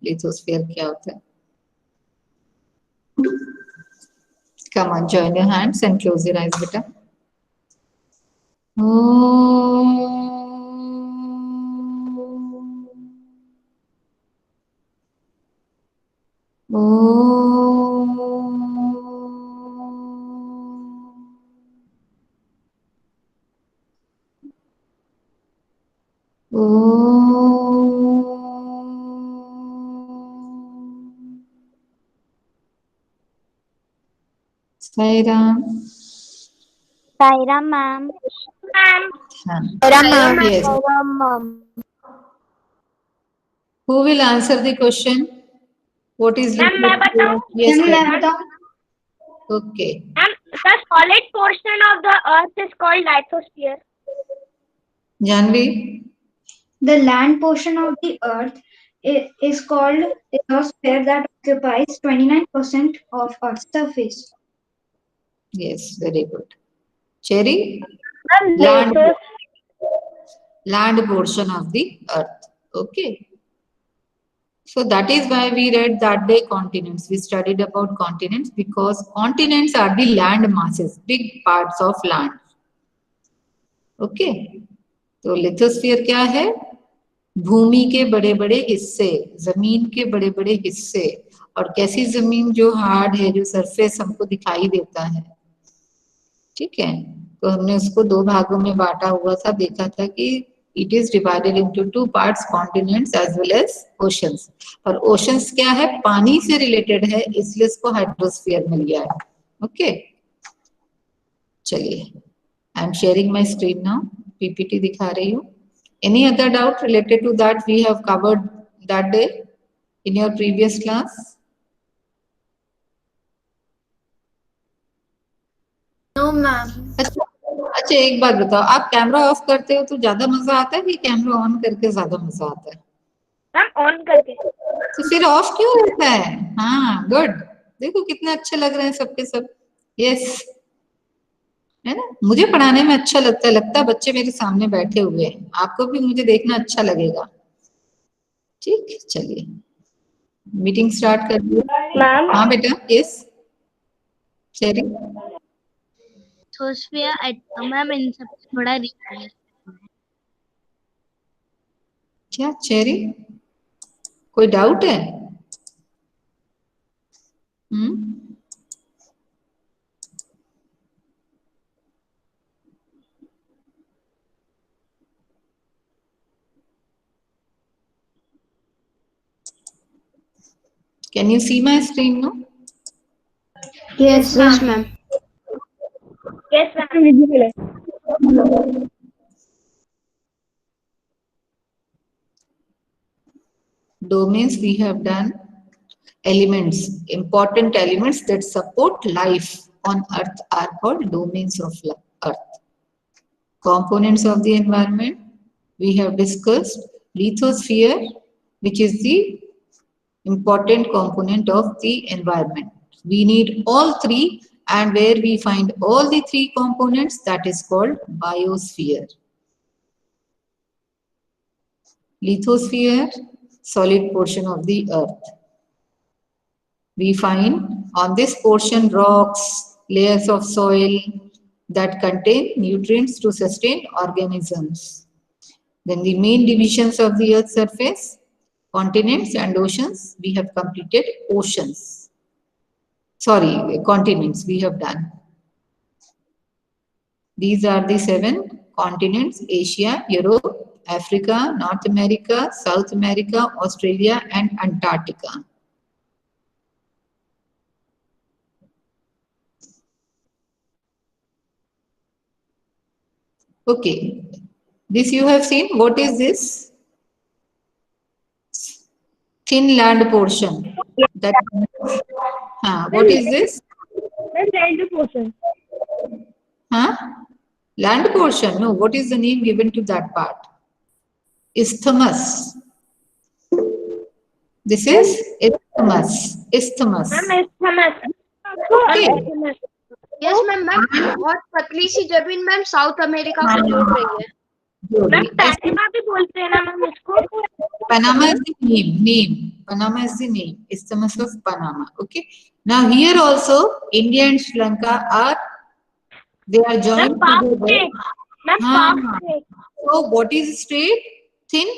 Lithosphere क्या होता है? Come on, join your hands and close your eyes, beta. Sai Ram. Saira ma'am. Yes. Who will answer the question? What is lithosphere? Yes, sir. Okay. The solid portion of the earth is called lithosphere. Janvi? The land portion of the earth is called lithosphere that occupies 29% of Earth's surface. Yes, very good. Cherry? Land. Land portion of the earth. Okay. So that is why we read that day continents. We studied about continents because continents are the land masses, big parts of land. Okay. तो lithosphere क्या है? भूमि के बड़े बड़े हिस्से, जमीन के बड़े बड़े हिस्से, और कैसी जमीन जो हार्ड है, जो सरफेस हमको दिखाई देता है, ठीक है। तो हमने उसको दो भागों में बांटा हुआ था, देखा था कि it is divided into two parts, continents as well as oceans. और ओशंस क्या है? पानी से रिलेटेड है, इसलिए इसको हाइड्रोस्फीयर मिल गया है। ओके, चलिए, I am sharing my screen now, PPT दिखा रही हूँ। Any other doubt related to that we have covered that day in your previous class? No, ma'am. अच्छा, एक बात बताओ, आप कैमरा ऑफ करते हो तो ज्यादा मजा आता है कि कैमरा ऑन करके ज्यादा मजा आता है? हम ऑन करके। तो फिर ऑफ क्यों रहता है? हाँ, गुड। देखो कितने अच्छे लग रहे हैं सबके सब। यस, है ना? मुझे पढ़ाने में अच्छा लगता है बच्चे मेरे सामने बैठे हुए हैं, आपको भी मुझे देखना अच्छा लगेगा। ठीक, चलिए मीटिंग स्टार्ट कर दिए। मैम। हाँ बेटा, यस चेरी। मैम इन सब थोड़ा रिक्वेस्ट क्या चेरी, कोई डाउट है? Can you see my screen now? Yes, ma'am. Yes, ma'am. Domains we have done. Elements, important elements that support life on Earth are called domains of Earth. Components of the environment, we have discussed lithosphere, which is the important component of the environment. We need all three, and where we find all the three components, that is called biosphere. Lithosphere, solid portion of the earth. We find on this portion rocks, layers of soil that contain nutrients to sustain organisms. Then the main divisions of the earth's surface, continents and oceans, we have completed oceans. Sorry, continents we have done. These are the 7 continents: Asia, Europe, Africa, North America, South America, Australia and Antarctica. Okay, this you have seen. What is this? Thin land portion. That, what is this? Land portion. Land portion? No, what is the name given to that part? Isthmus. This is isthmus. Isthmus. Okay. Yes, ma'am. बहुत पतली सी जमीन ma'am south America को जोड़ रही है। Ma'am Panama भी बोलते हैं ना मैम इसको? Panama is the name. Panama is the name. Isthmus of Panama. Okay. Now here also India and Sri Lanka they are ma'am joined पाक together. स्टेट, मैम हाँ, पाक state, So what is straight? Thin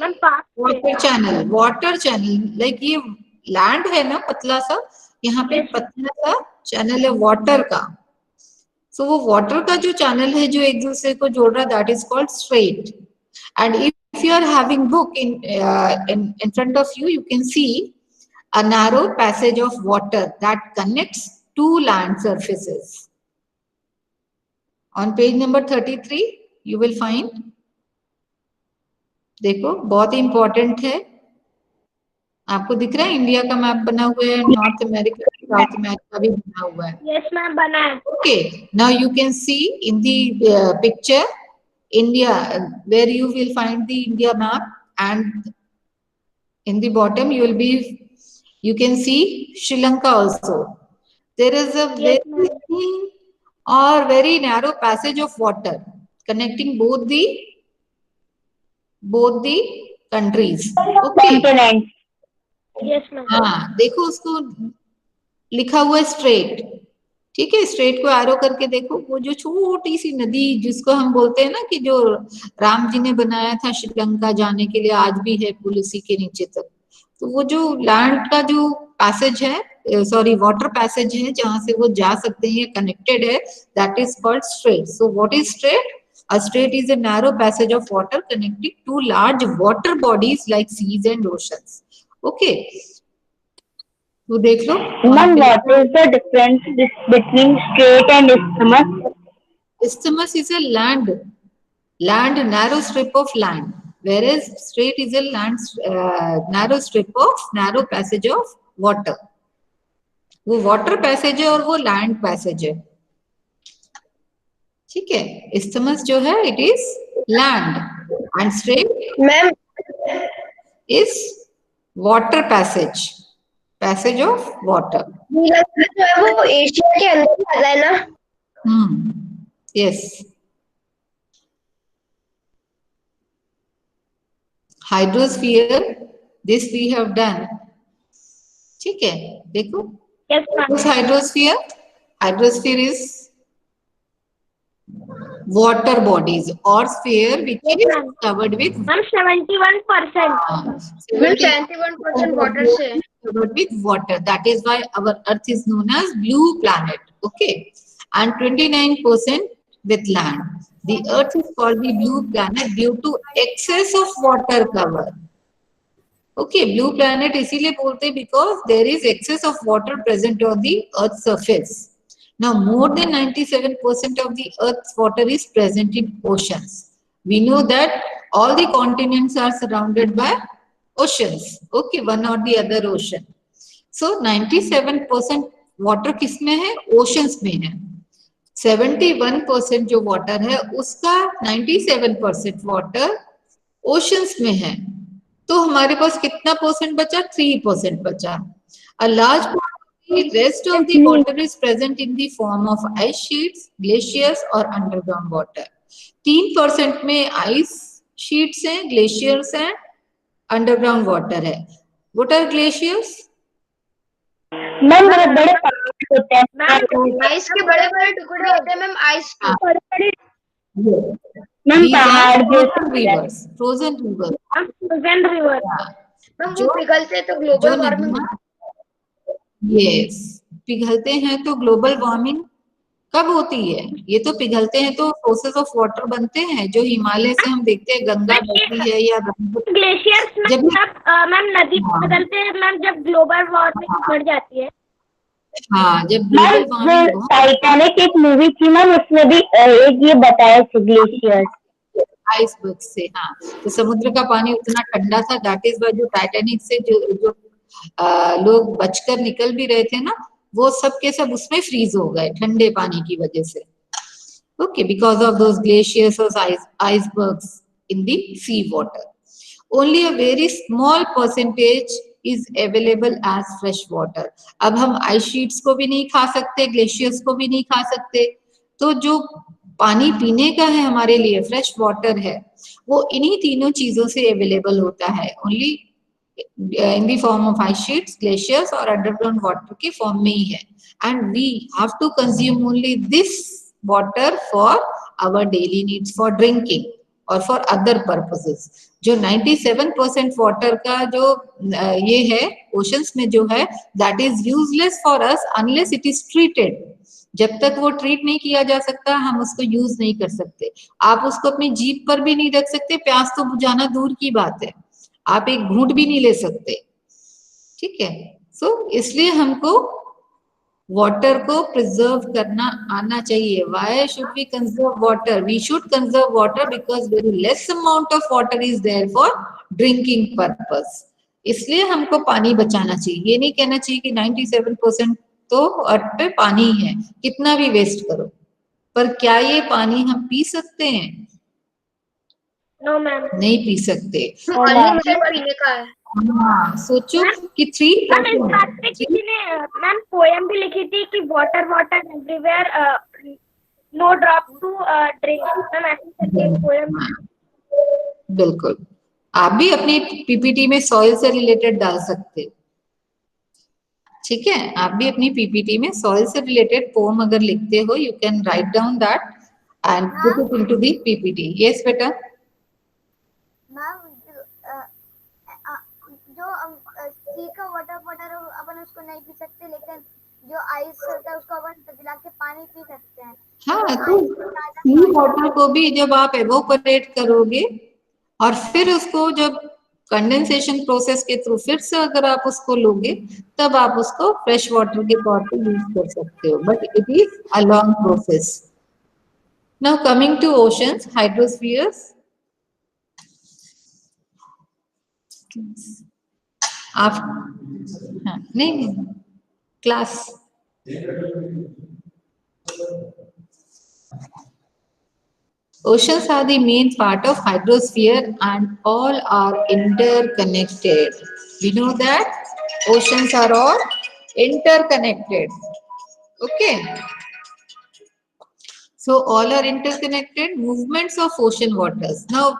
ma'am पाक state. water channel. Like ये land है ना पतला सा, यहाँ पे Yes. पतला सा channel है water का. So वो water का जो channel है जो एक दूसरे को जोड़ रहा है, that is called strait. And if you are having book in front of you, you can see a narrow passage of water that connects two land surfaces. On page number 33, you will find. देखो बहुत important है, आपको दिख रहा है India का map बना हुआ है, नॉर्थ अमेरिका साउथ अमेरिका भी बना हुआ है. यस मैम बना है। Okay, now you can C in the picture India, where you will find the India map, and in the bottom you can see Sri Lanka also. There is a Yes, very thin or very narrow passage of water connecting both the countries. Okay. Yes ma'am. हाँ, देखो उसको लिखा हुआ है straight, ठीक है, straight को arrow करके देखो, वो जो छोटी सी नदी जिसको हम बोलते हैं ना कि जो राम जी ने बनाया था श्रीलंका जाने के लिए, आज भी है पुल उसी के नीचे तक. तो वो जो लैंड का जो पैसेज है, सॉरी वाटर पैसेज है जहां से वो जा सकते हैं, कनेक्टेड है, that is called straight. So what is straight? A strait is a narrow passage of water connecting two large water bodies like seas and oceans. Okay. तो देख लो. Ma'am, what is the difference between strait and isthmus? Isthmus is a land, narrow strip of land, whereas strait is a narrow strip of narrow passage of water. वो water passage है और वो land passage है, ठीक है. Isthmus जो है it is land and strait Ma'am, is water passage of water. जो है वो एशिया के अंदर आता है ना? Yes. Hydrosphere, this we have done. ठीक है, देखो. Yes ma'am. Hydrosphere is water bodies or sphere which Yes, is ma'am. covered with ma'am 71%। 71% water से. covered with water. That is why our Earth is known as blue planet. Okay, and 29% with land. The Earth is called the blue planet due to excess of water cover. Okay, blue planet इसीलिए बोलते हैं because there is excess of water present on the Earth's surface. Now, more than 97% of the Earth's water is present in oceans. We know that all the continents are surrounded by oceans. Okay, one or the other ocean. So 97% water किसमें है? Oceans में है. 71% जो water है उसका 97% water oceans में है. तो हमारे पास कितना परसेंट बचा? 3% बचा. A large part of the rest of the water is present in the form of ice sheets, glaciers or underground water. 3% में ice sheets हैं, glaciers हैं, underground water है. What are glaciers? मैम बहुत बड़े पहाड़ होते हैं. मैम आइस के बड़े बड़े टुकड़े होते हैं मैम. आइस के बड़े मैम पहाड़ rivers, frozen rivers. Frozen river. Ma'am वो पिघलते तो ग्लोबल वार्मिंग. यस, पिघलते हैं तो ग्लोबल वार्मिंग कब होती है? ये तो पिघलते हैं तो सोर्सेस ऑफ वाटर बनते हैं, जो हिमालय से हम देखते हैं गंगा बहती है या ग्लेशियर्स जब मैम नदी बदलते हैं मैम जब ग्लोबल वार्मिंग बढ़ जाती है। हाँ, जब ग्लोबल वार्मिंग टाइटैनिक एक मूवी थी मैम, उसमें भी एक ये बताया था ग्लेशियर्स. आइसबर्ग से. हाँ, तो समुद्र का पानी उतना ठंडा था, दैट इज वाई जो टाइटैनिक से जो लोग बचकर निकल भी रहे थे ना, वो सब के सब उसमें फ्रीज हो गए ठंडे पानी की वजह से. Okay, because of those glaciers और icebergs in the sea water. Only a very small percentage is available as fresh water. अब हम आइस शीट्स को भी नहीं खा सकते, ग्लेशियर्स को भी नहीं खा सकते, तो जो पानी पीने का है हमारे लिए, फ्रेश वाटर है, वो इन्हीं तीनों चीजों से अवेलेबल होता है, only in the form of ice sheets, glaciers और अंडरग्राउंड वाटर के फॉर्म में ही है। And we have to consume only this water for our daily needs, for drinking और फॉर अदर पर्पसेस। जो 97% वाटर का जो ये है ओशंस में जो है, that is useless for us unless it is treated. जब तक वो ट्रीट नहीं किया जा सकता हम उसको यूज नहीं कर सकते। आप उसको अपनी जीभ पर भी नहीं रख सकते, प्यास तो बुझाना दूर की बात है, आप एक घूंट भी नहीं ले सकते, ठीक है। सो इसलिए हमको वाटर को प्रिजर्व करना आना चाहिए। Why should we conserve water? We should conserve water because very less amount of water is there for drinking purpose. इसलिए हमको पानी बचाना चाहिए। ये नहीं कहना चाहिए कि 97% तो अर्थ पे पानी ही है, कितना भी वेस्ट करो, पर क्या ये पानी हम पी सकते हैं? No ma'am. नहीं पी सकते। पीने का है। हाँ, सोचो कि 3 मैम इस बात पे किसी ने मैम पोएम भी लिखी थी कि water water everywhere, no drop to drink. Ma'am ऐसी करके पोएम। बिल्कुल, आप भी अपनी पीपीटी में सॉइल से रिलेटेड डाल सकते हो, ठीक है। आप भी अपनी पीपीटी में सॉइल से रिलेटेड पोम अगर लिखते हो, you can write down that and put it into the PPT. Yes बेटा। मैम जो सी का वाटर अपन उसको नहीं पी सकते, लेकिन जो आइस होता है उसको अपन पिघला के पानी पी सकते हैं। हाँ, तो सी वाटर को भी जब आप एवोपरेट करोगे और फिर उसको जब कंडेंसेशन प्रोसेस के थ्रू फिर से अगर आप उसको लोगे, तब आप उसको फ्रेश वाटर के तौर पे यूज कर सकते हो, but it is a long process. Now coming to oceans, hydrospheres. आप हाँ, नहीं class oceans are the main part of hydrosphere and all are interconnected. We know that oceans are all interconnected. Okay. So all are interconnected. Movements of ocean waters. Now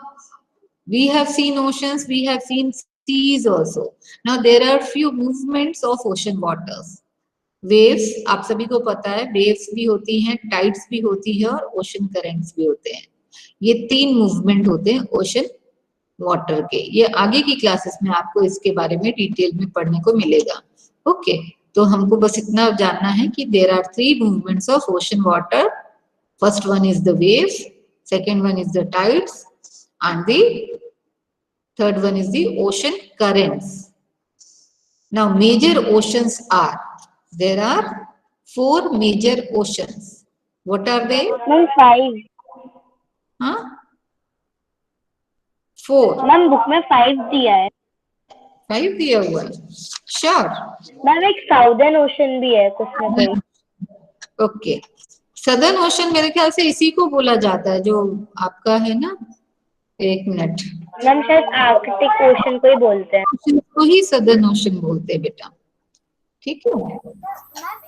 we have seen oceans, we have seen seas also. Now there are few movements of ocean waters. Waves, आप सभी को पता है waves भी होती हैं, tides भी होती है और ओशन करेंट्स भी होते हैं। ये 3 मूवमेंट होते हैं ओशन वाटर के। ये आगे की क्लासेस में आपको इसके बारे में डिटेल में पढ़ने को मिलेगा। ओके, तो हमको बस इतना जानना है कि there are 3 movements of ocean water. First one is the waves, second one is the tides and the third one is the ocean currents. Now major oceans are, there are 4 major oceans. What are they? Ma'am 5। हाँ, 4। Ma'am book में 5 दिया है। 5 दिया हुआ है, sure? Ma'am एक southern ocean भी है कुछ में कोई। ओके, सदर्न ओशन मेरे ख्याल से इसी को बोला जाता है जो आपका है ना, 1 मिनट। मैम शायद आर्कटिक ओशन को ही बोलते हैं। उसको ही सदर्न ओशन बोलते हैं बेटा, ठीक है। मैम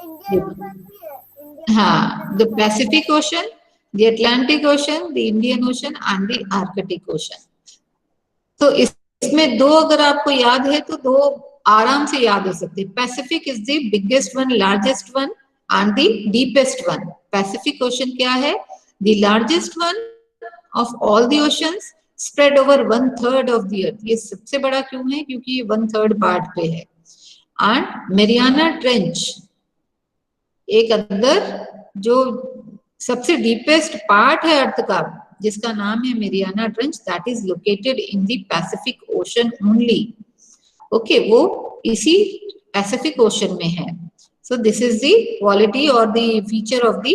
इंडियन ओशन भी है। हाँ, the Pacific ocean, the Atlantic ocean, the Indian ocean and the Arctic ocean. तो इसमें 2 अगर आपको याद है तो 2 आराम से याद हो सकते हैं। Pacific is the biggest one, largest one and the deepest one. Pacific ocean क्या है? The largest one of all the oceans, spread over 1/3 of the earth. ये सबसे बड़ा क्यों है? क्योंकि ये 1/3 पार्ट पे है। एंड मेरियाना ट्रेंच, एक अंदर जो सबसे डीपेस्ट पार्ट है अर्थ का, जिसका नाम है Mariana trench, that is located in the Pacific Ocean only. Okay, वो इसी पैसिफिक ओशन में है। So this is the quality और the feature of the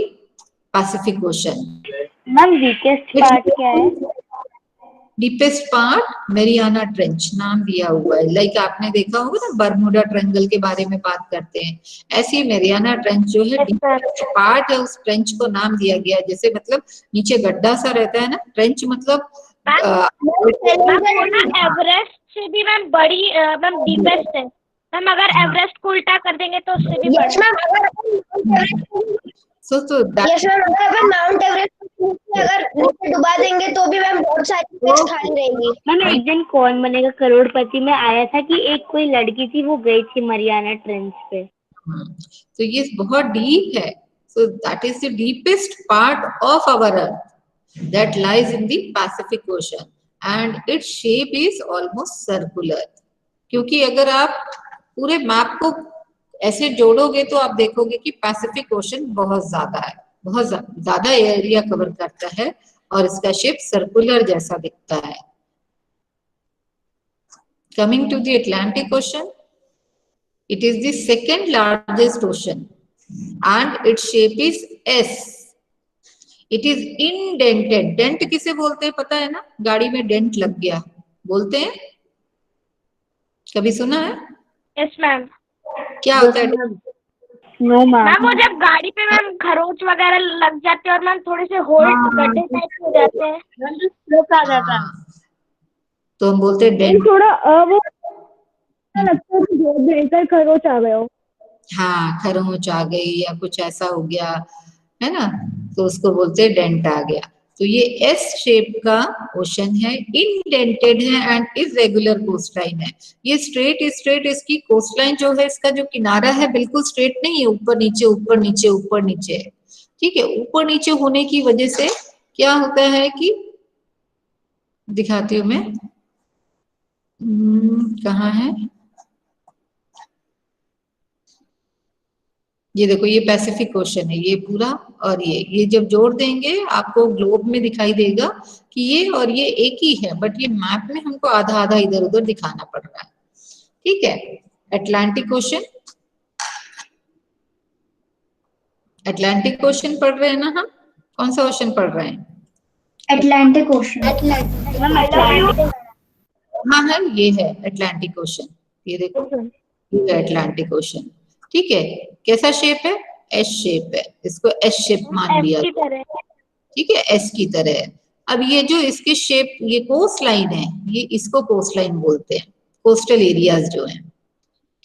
Pacific Ocean. Ma'am weakest part क्या है? डीपेस्ट पार्ट मेरियाना ट्रेंच नाम दिया हुआ है। लाइक आपने देखा होगा ना, बरमूडा ट्रायंगल के बारे में बात करते हैं, ऐसे मेरियाना ट्रेंच जो है डीपेस्ट पार्ट है, उस ट्रेंच को नाम दिया गया। जैसे मतलब नीचे गड्ढा सा रहता है ना, ट्रेंच मतलब एवरेस्ट से भी मैम बड़ी मैम डीपेस्ट है मैम। अगर एवरेस्ट को उल्टा कर देंगे तो उससे भी बड़ा। सो तो माउंट एवरेस्ट अगर नीचे डुबा देंगे तो भी मैम बहुत सारी फिश खाई रहेगी। मैम एक दिन कौन बनेगा करोड़पति में आया था कि एक कोई लड़की थी वो गई थी मरियाना ट्रेंच पे। तो ये बहुत डीप है। So that is the deepest part of our earth that lies in the Pacific Ocean and its shape is almost circular. क्योंकि अगर आप पूरे मैप को ऐसे जोड़ोगे तो आप देखोगे कि पैसिफिक ओशन बहुत ज्यादा है, बहुत ज्यादा एरिया कवर करता है और इसका शेप सर्कुलर जैसा दिखता है। Coming to the Atlantic Ocean, it is the second largest ocean and its shape is S. It is indented. Dent किसे बोलते हैं पता है ना? गाड़ी में डेंट लग गया बोलते हैं, कभी सुना है? Yes ma'am. क्या होता है? No ma'am. मैम वो जब गाड़ी पे मैम खरोच वगैरह लग जाते हैं और मैम थोड़े से होल गड्ढे टाइप हो जाते हैं, आ जाता है। तो हम बोलते हैं डेंट। थोड़ा वो लगता है कि जोर देकर खरोच आ गए हो। हाँ, खरोंच आ गई या कुछ ऐसा हो गया है ना, तो उसको बोलते हैं डेंट आ गया। तो ये एस शेप का ओशन है, इंडेंटेड है एंड इरेगुलर कोस्टलाइन है। ये स्ट्रेट इसकी कोस्टलाइन जो है, इसका जो किनारा है बिल्कुल स्ट्रेट नहीं है, ऊपर नीचे ऊपर नीचे ऊपर नीचे है। ठीक है, ऊपर नीचे होने की वजह से क्या होता है कि दिखाती हूँ मैं, कहाँ है ये देखो, ये पैसिफिक ओशन है ये पूरा, और ये जब जोड़ देंगे आपको ग्लोब में दिखाई देगा कि ये और ये एक ही है, बट ये मैप में हमको आधा आधा इधर उधर दिखाना पड़ रहा है। ठीक है, अटलांटिक ओशन, अटलांटिक ओशन पढ़ रहे हैं ना हम? कौन सा ओशन पढ़ रहे हैं? Atlantic ocean. हाँ हाँ, ये है अटलांटिक ओशन, ये देखो ये है अटलांटिक ओशन। ठीक है, कैसा शेप है? एस शेप है, इसको एस शेप मान लिया। ठीक है, एस की तरह है। अब ये जो इसके शेप, ये कोस्ट लाइन है, ये इसको कोस्ट लाइन बोलते हैं, कोस्टल एरियाज जो हैं।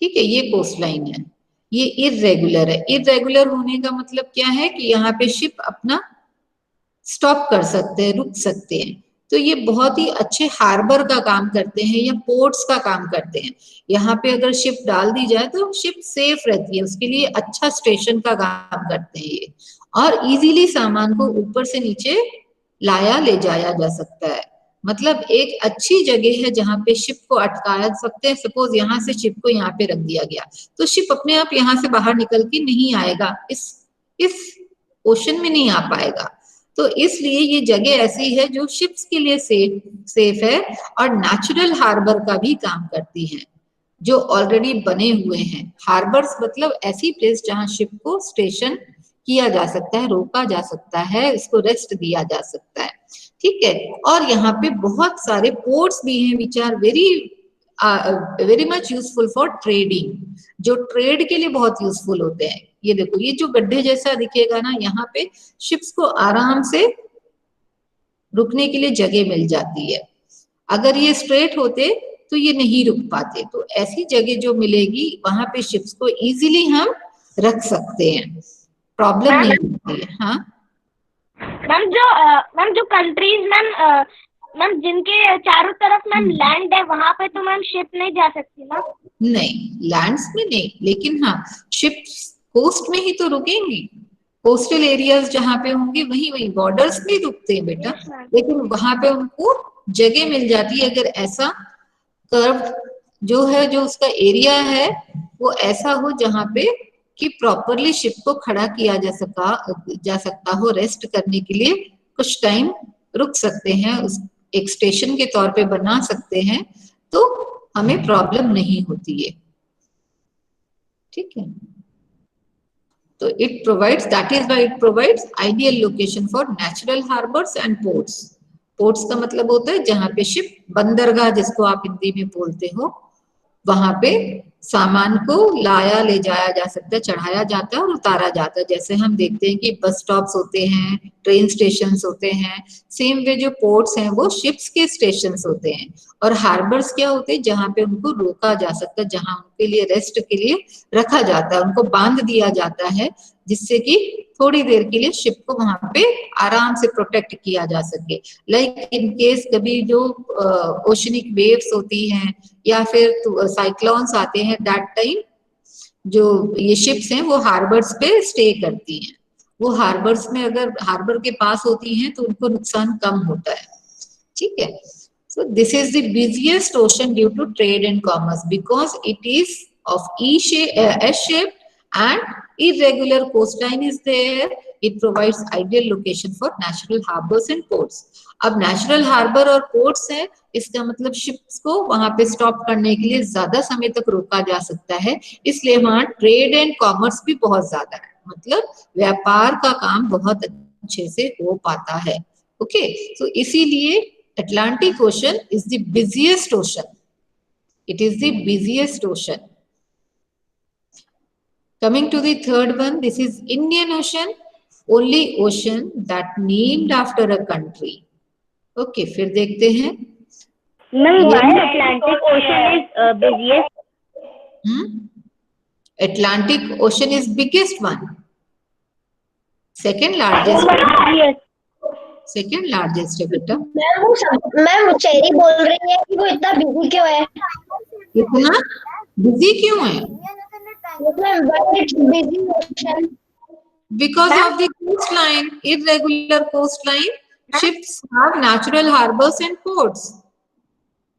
ठीक है, ये कोस्ट लाइन है, ये इरेगुलर है। इरेगुलर होने का मतलब क्या है कि यहाँ पे शिप अपना स्टॉप कर सकते हैं, रुक सकते हैं। तो ये बहुत ही अच्छे हार्बर का काम करते हैं या पोर्ट्स का काम करते हैं। यहाँ पे अगर शिप डाल दी जाए तो शिप सेफ रहती है, उसके लिए अच्छा स्टेशन का काम करते हैं ये, और इजीली सामान को ऊपर से नीचे लाया ले जाया जा सकता है। मतलब एक अच्छी जगह है जहाँ पे शिप को अटकाया सकते हैं। सपोज यहाँ से शिप को यहाँ पे रख दिया गया तो शिप अपने आप यहाँ से बाहर निकल के नहीं आएगा, इस ओशन में नहीं आ पाएगा। तो इसलिए ये जगह ऐसी है जो शिप्स के लिए सेफ है और नेचुरल हार्बर का भी काम करती है, जो ऑलरेडी बने हुए हैं। हार्बर्स मतलब ऐसी प्लेस जहां शिप को स्टेशन किया जा सकता है, रोका जा सकता है, इसको रेस्ट दिया जा सकता है। ठीक है, और यहाँ पे बहुत सारे पोर्ट्स भी हैं which are very much useful for trading, जो ट्रेड के लिए बहुत यूजफुल होते हैं। ये देखो, ये जो गड्ढे जैसा दिखेगा ना, यहाँ पे शिप्स को आराम से रुकने के लिए जगह मिल जाती है। अगर ये स्ट्रेट होते तो ये नहीं रुक पाते, तो ऐसी जगह जो मिलेगी वहां पे शिप्स को इजीली हम रख सकते हैं, प्रॉब्लम नहीं होती है। हाँ मैम जो कंट्रीज मैम जिनके चारों तरफ मैम लैंड है वहां पे तो मैम शिप नहीं जा सकती ना? नहीं, लैंड्स में नहीं, लेकिन हाँ शिप्स कोस्ट में ही तो रुकेंगी। कोस्टल एरियाज जहाँ पे होंगे वही बॉर्डर्स में रुकते हैं बेटा, लेकिन वहां पे उनको जगह मिल जाती है। अगर ऐसा कर्व जो है, जो उसका एरिया है वो ऐसा हो जहाँ पे कि प्रॉपरली शिप को खड़ा किया जा सकता हो, रेस्ट करने के लिए कुछ टाइम रुक सकते हैं, उस एक स्टेशन के तौर पे बना सकते हैं, तो हमें प्रॉब्लम नहीं होती है। ठीक है, तो it provides, that is why it provides ideal location for natural harbors and ports. Ports का मतलब होता है जहां पे शिप, बंदरगाह जिसको आप हिंदी में बोलते हो, वहां पे सामान को लाया ले जाया जा सकता है, चढ़ाया जाता है और उतारा जाता है। जैसे हम देखते हैं कि बस स्टॉप्स होते हैं, ट्रेन स्टेशन होते हैं, सेम वे जो पोर्ट्स हैं वो शिप्स के स्टेशन होते हैं। और हार्बर्स क्या होते हैं? जहां पे उनको रोका जा सकता है, जहां उनके लिए रेस्ट के लिए रखा जाता है, उनको बांध दिया जाता है जिससे कि थोड़ी देर के लिए शिप को वहां पे आराम से प्रोटेक्ट किया जा सके। लाइक इन केस कभी जो ओशनिक वेव्स होती हैं या फिर साइक्लोन्स आते हैं, दैट टाइम जो ये शिप्स हैं वो हार्बर्स पे स्टे करती हैं। वो हार्बर्स में अगर हार्बर के पास होती हैं तो उनको नुकसान कम होता है। ठीक है, so this is the busiest ocean due to trade and commerce because it is of S shape and irregular coastline is there. It provides ideal location for natural harbors and ports. अब natural harbour और ports है, इसका मतलब ships को वहां पे stop करने के लिए ज्यादा समय तक रोका जा सकता है, इसलिए वहां ट्रेड एंड कॉमर्स भी बहुत ज्यादा है, मतलब व्यापार का काम बहुत अच्छे से हो पाता है। ओके, तो इसीलिए Atlantic Ocean is the busiest ocean. It is the busiest ocean. Coming to the third one, this is Indian Ocean, only ocean that named after a country. Okay, फिर देखते हैं। Ma'am why Atlantic ocean is busiest? Atlantic Ocean is biggest one. Second largest. Second largest है बेटा। Ma'am cherry बोल रही है कि वो इतना बिजी क्यों है? इतना बिजी क्यों है? Because of the coastline, irregular coastline, ships have natural harbors and ports.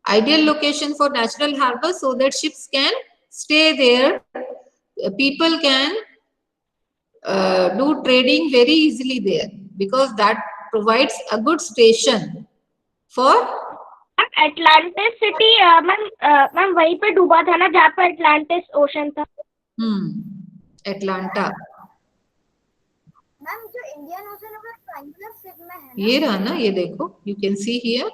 Ideal location for natural harbors so that ships can stay there. People can do trading very easily there because that provides a good station for Atlantis city ma'am वहीं पे डूबा था ना जहाँ पे Atlantis ocean था। Atlanta. Ma'am जो Indian Ocean अगर ट्रायंगुलर शेप में है ना, ये रहा ना, ये देखो, you can see here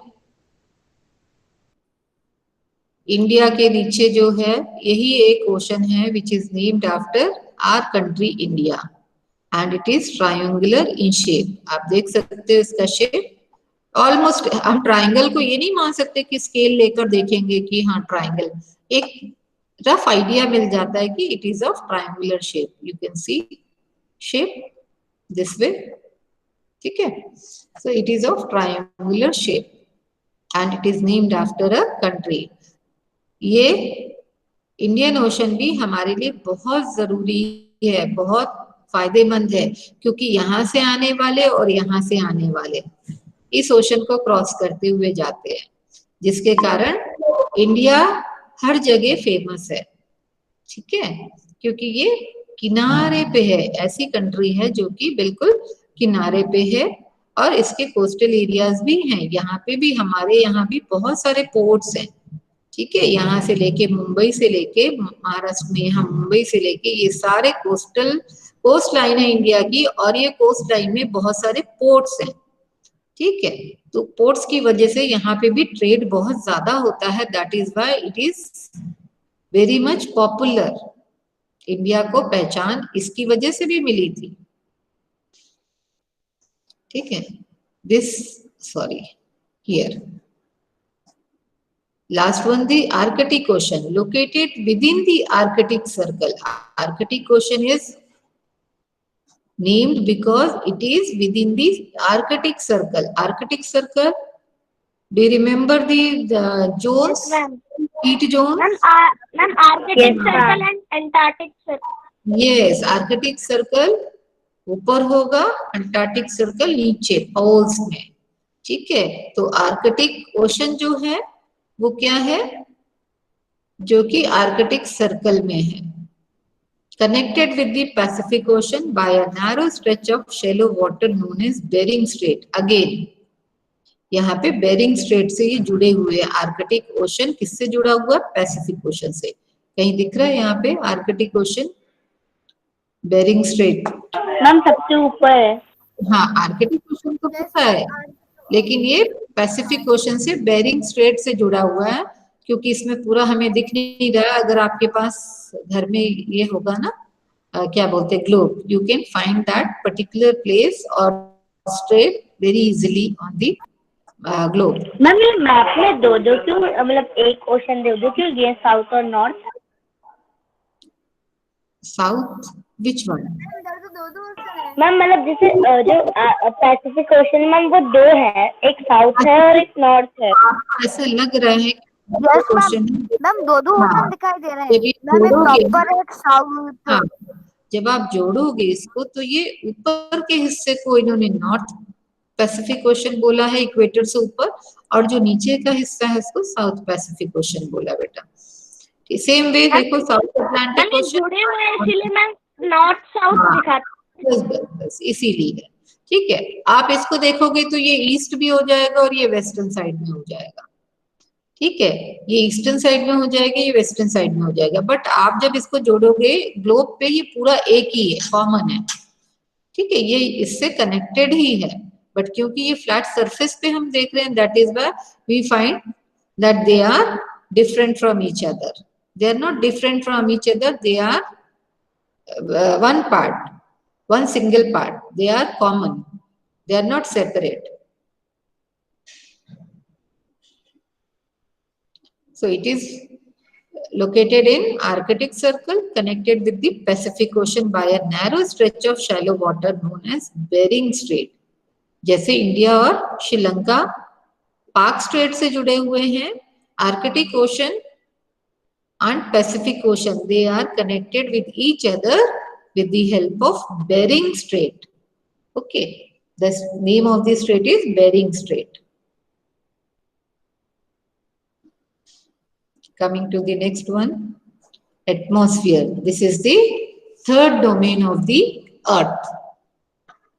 India के नीचे जो है यही एक ओशन है which is named after our country India and it is triangular in shape. आप देख सकते हो इसका शेप ऑलमोस्ट, हम ट्रायंगल को ये नहीं मान सकते कि स्केल लेकर देखेंगे कि हाँ ट्रायंगल, एक रफ आइडिया मिल जाता है कि it is of triangular shape. You can C shape this way, ठीक है। So it is of triangular shape and it is named after a country. ये इंडियन ओशन भी हमारे लिए बहुत जरूरी है, बहुत फायदेमंद है, क्योंकि यहाँ से आने वाले और यहाँ से आने वाले इस ओशन को क्रॉस करते हुए जाते हैं, जिसके कारण इंडिया हर जगह फेमस है, ठीक है, क्योंकि ये किनारे पे है, ऐसी कंट्री है जो कि बिल्कुल किनारे पे है और इसके कोस्टल एरियाज भी हैं। यहाँ पे भी, हमारे यहाँ भी बहुत सारे पोर्ट्स हैं, ठीक है, यहाँ से लेके मुंबई से लेके महाराष्ट्र में यहाँ मुंबई से लेके ये सारे कोस्ट लाइन है इंडिया की, और ये कोस्ट लाइन में बहुत सारे पोर्ट्स हैं, ठीक है। तो पोर्ट्स की वजह से यहाँ पे भी ट्रेड बहुत ज्यादा होता है, that is why it is very much popular. India को पहचान इसकी वजह से भी मिली थी, ठीक है। This sorry here last one, the Arctic Ocean located within the Arctic Circle. Arctic Ocean is named because it is within the Arctic Circle. Arctic Circle, do you remember the zones? Heat zones? Ma'am Arctic circle and Antarctic circle. Yes, Arctic Circle ऊपर होगा, Antarctic circle नीचे poles में, ठीक है। तो Arctic ocean जो है वो क्या है, जो कि आर्कटिक सर्कल में है, connected with the Pacific Ocean by a narrow stretch of shallow water known as Bering Strait. Again यहाँ पे बेरिंग स्ट्रेट से ये जुड़े हुए हैं। आर्कटिक ओशन किससे जुड़ा हुआ है? पैसिफिक ओशन से। कहीं दिख रहा है यहाँ पे Arctic Ocean, Bering Strait? Ma'am सबसे ऊपर है। हाँ, आर्कटिक ओशन तो पता है, लेकिन ये पैसिफिक ओशन से बेरिंग स्ट्रेट से जुड़ा हुआ है, क्योंकि इसमें पूरा हमें दिख नहीं रहा। अगर आपके पास घर में ये होगा ना, क्या बोलते हैं, globe, you can find that particular place और straight very easily on the globe. Ma'am ये मैप में दो क्यों, मतलब एक ओशन दे दो क्यों, ये साउथ और नॉर्थ? South which one? इधर तो दो दो ocean है। मैम मतलब जैसे जो पैसिफिक ओशन मैम वो दो है, एक साउथ है और एक नॉर्थ है। आपको ऐसा लग रहा है कि यस मैम, क्वेश्चन मैम दो दो हाँ। ocean दिखाई दे रहे जब हैं ये मैम, एक जोड़ोगे ना, प्रॉपर एक साउथ। हाँ, जब आप जोड़ोगे इसको तो ये ऊपर के हिस्से को इन्होंने नॉर्थ पैसिफिक ओशन बोला है इक्वेटर से ऊपर, और जो नीचे का हिस्सा है उसको साउथ पैसिफिक ओशन बोला बेटा। सेम वे देखो साउथ अटलांटिक मैम ये ओशन, जुड़े हुए हैं इसीलिए मैम नॉर्थ साउथ हाँ। दिखाते बस बस बस इसीलिए है। ठीक है, आप इसको देखोगे तो ये ईस्ट भी हो जाएगा और ये वेस्टर्न साइड में हो जाएगा। ठीक है, ये ईस्टर्न साइड में हो जाएगा, ये वेस्टर्न साइड में हो जाएगा, बट आप जब इसको जोड़ोगे ग्लोब पे ये पूरा एक ही है, कॉमन है। ठीक है, ये इससे कनेक्टेड ही है, बट क्योंकि ये फ्लैट सरफेस पे हम देख रहे हैं, that is why we find that they are different from each other. They are not different from each other, they are one part, one single part. They are common. They are not separate. So it is located in Arctic Circle, connected with the Pacific Ocean by a narrow stretch of shallow water known as Bering Strait. जैसे India और श्रीलंका पाक straight से जुड़े हुए हैं, Arctic ocean and Pacific Ocean, they are connected with each other with the help of Bering Strait. Okay, the name of the strait is Bering Strait. Coming to the next one, atmosphere. This is the third domain of the earth.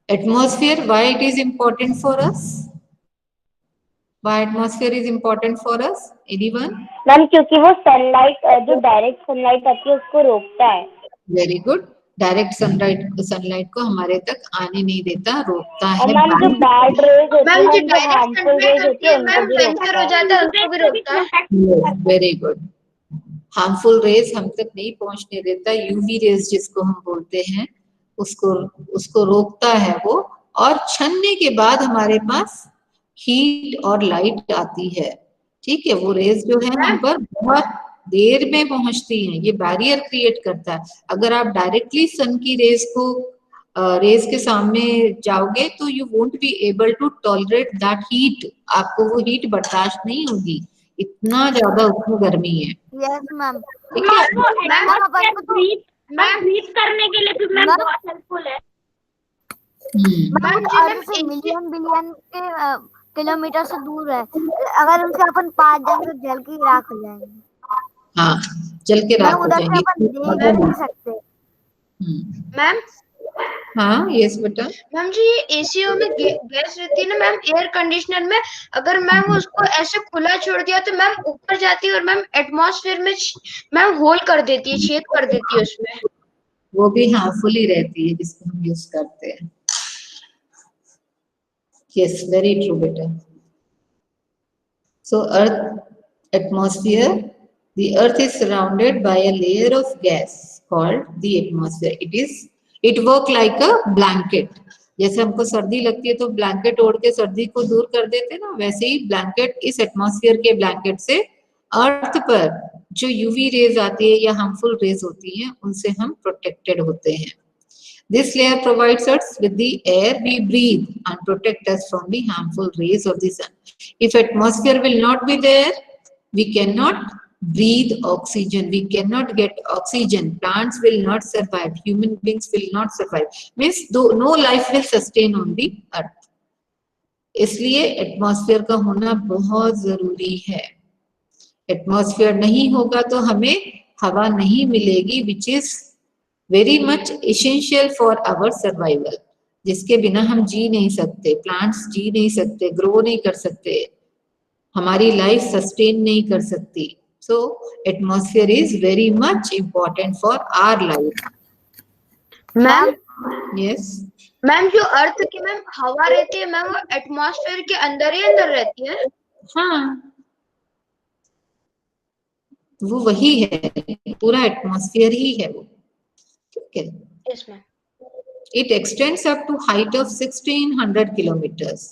Atmosphere, why it is important for us? Why atmosphere is important for us? Anyone? Ma'am क्योंकि वो sunlight जो direct sunlight आती है उसको रोकता है। Very good, direct sunlight को हमारे तक आने नहीं देता, रोकता और है। मैम जो बैड रेज होती है, मैम जो जो डायरेक्ट हार्मफुल रेज होती है उनको मैम भी कैंसर हो रोकता है। जाता है उसको भी रोकता है। वेरी गुड, हार्मफुल रेज हम तक नहीं पहुंचने देता, यूवी रेज जिसको हम बोलते हैं उसको उसको रोकता है वो, और छनने के बाद हमारे पास हीट और लाइट आती है। ठीक है, वो रेज जो है हम पर बहुत देर में पहुंचती हैं, ये बैरियर क्रिएट करता है। अगर आप डायरेक्टली सन की रेज को रेज के सामने जाओगे तो you won't be able to tolerate that heat, आपको वो हीट बर्दाश्त नहीं होगी, इतना ज्यादा उसमें गर्मी है। यस मैम, ठीक है, मैम ब्रीथ करने के लिए भी मैम बहुत हेल्पफुल है। मैम अर्थ से मिलियन बिलियन के किलोमीटर से दूर है, अगर उनसे अपन पास जाएंगे तो जल की राख हो जाएंगे। हाँ, जल के राख हो उधर से अपन देख जाएगी। नहीं सकते। मैम हाँ यस बेटा, मैम जी ये एसीओ में गैस रहती है ना मैम, एयर कंडीशनर में, अगर मैम उसको ऐसे खुला छोड़ दिया तो मैम ऊपर जाती है और मैम एटमॉस्फेयर में मैम होल कर देती है, छेद कर देती है उसमें। वो भी हार्मफुल ही रहती है जिसको हम यूज करते हैं। यस, वेरी ट्रू बेटा। So earth atmosphere, the earth is surrounded by a layer of gas called the atmosphere. It work like a blanket. जैसे हमको सर्दी लगती है तो ब्लैंकेट ओढ़ के सर्दी को दूर कर देते हैं ना, वैसे ही ब्लैंकेट, इस एटमॉस्फेयर के ब्लैंकेट से अर्थ पर जो यूवी रेज आती है या हार्मफुल रेज होती हैं उनसे हम प्रोटेक्टेड होते हैं। This layer provides us with the air we breathe and protect us from the harmful rays of the sun. If atmosphere will not be there, we cannot breathe oxygen, we cannot get oxygen, plants will not survive, human beings will not survive, means no life will sustain on the earth. इसलिए atmosphere का होना बहुत जरूरी है। Atmosphere नहीं होगा तो हमें हवा नहीं मिलेगी, which is very much essential for our survival, जिसके बिना हम जी नहीं सकते, प्लांट्स जी नहीं सकते, ग्रो नहीं कर सकते, हमारी लाइफ सस्टेन नहीं कर सकती। So atmosphere is very much important for our life. Ma'am Yes. Ma'am जो अर्थ की मैम हवा रहती है मैम वो एटमॉस्फेयर के अंदर ही अंदर रहती है। हाँ, वो वही है, पूरा एटमॉस्फेयर ही है वो। ठीक है, yes ma'am. It extends up to height of 1600 kilometers.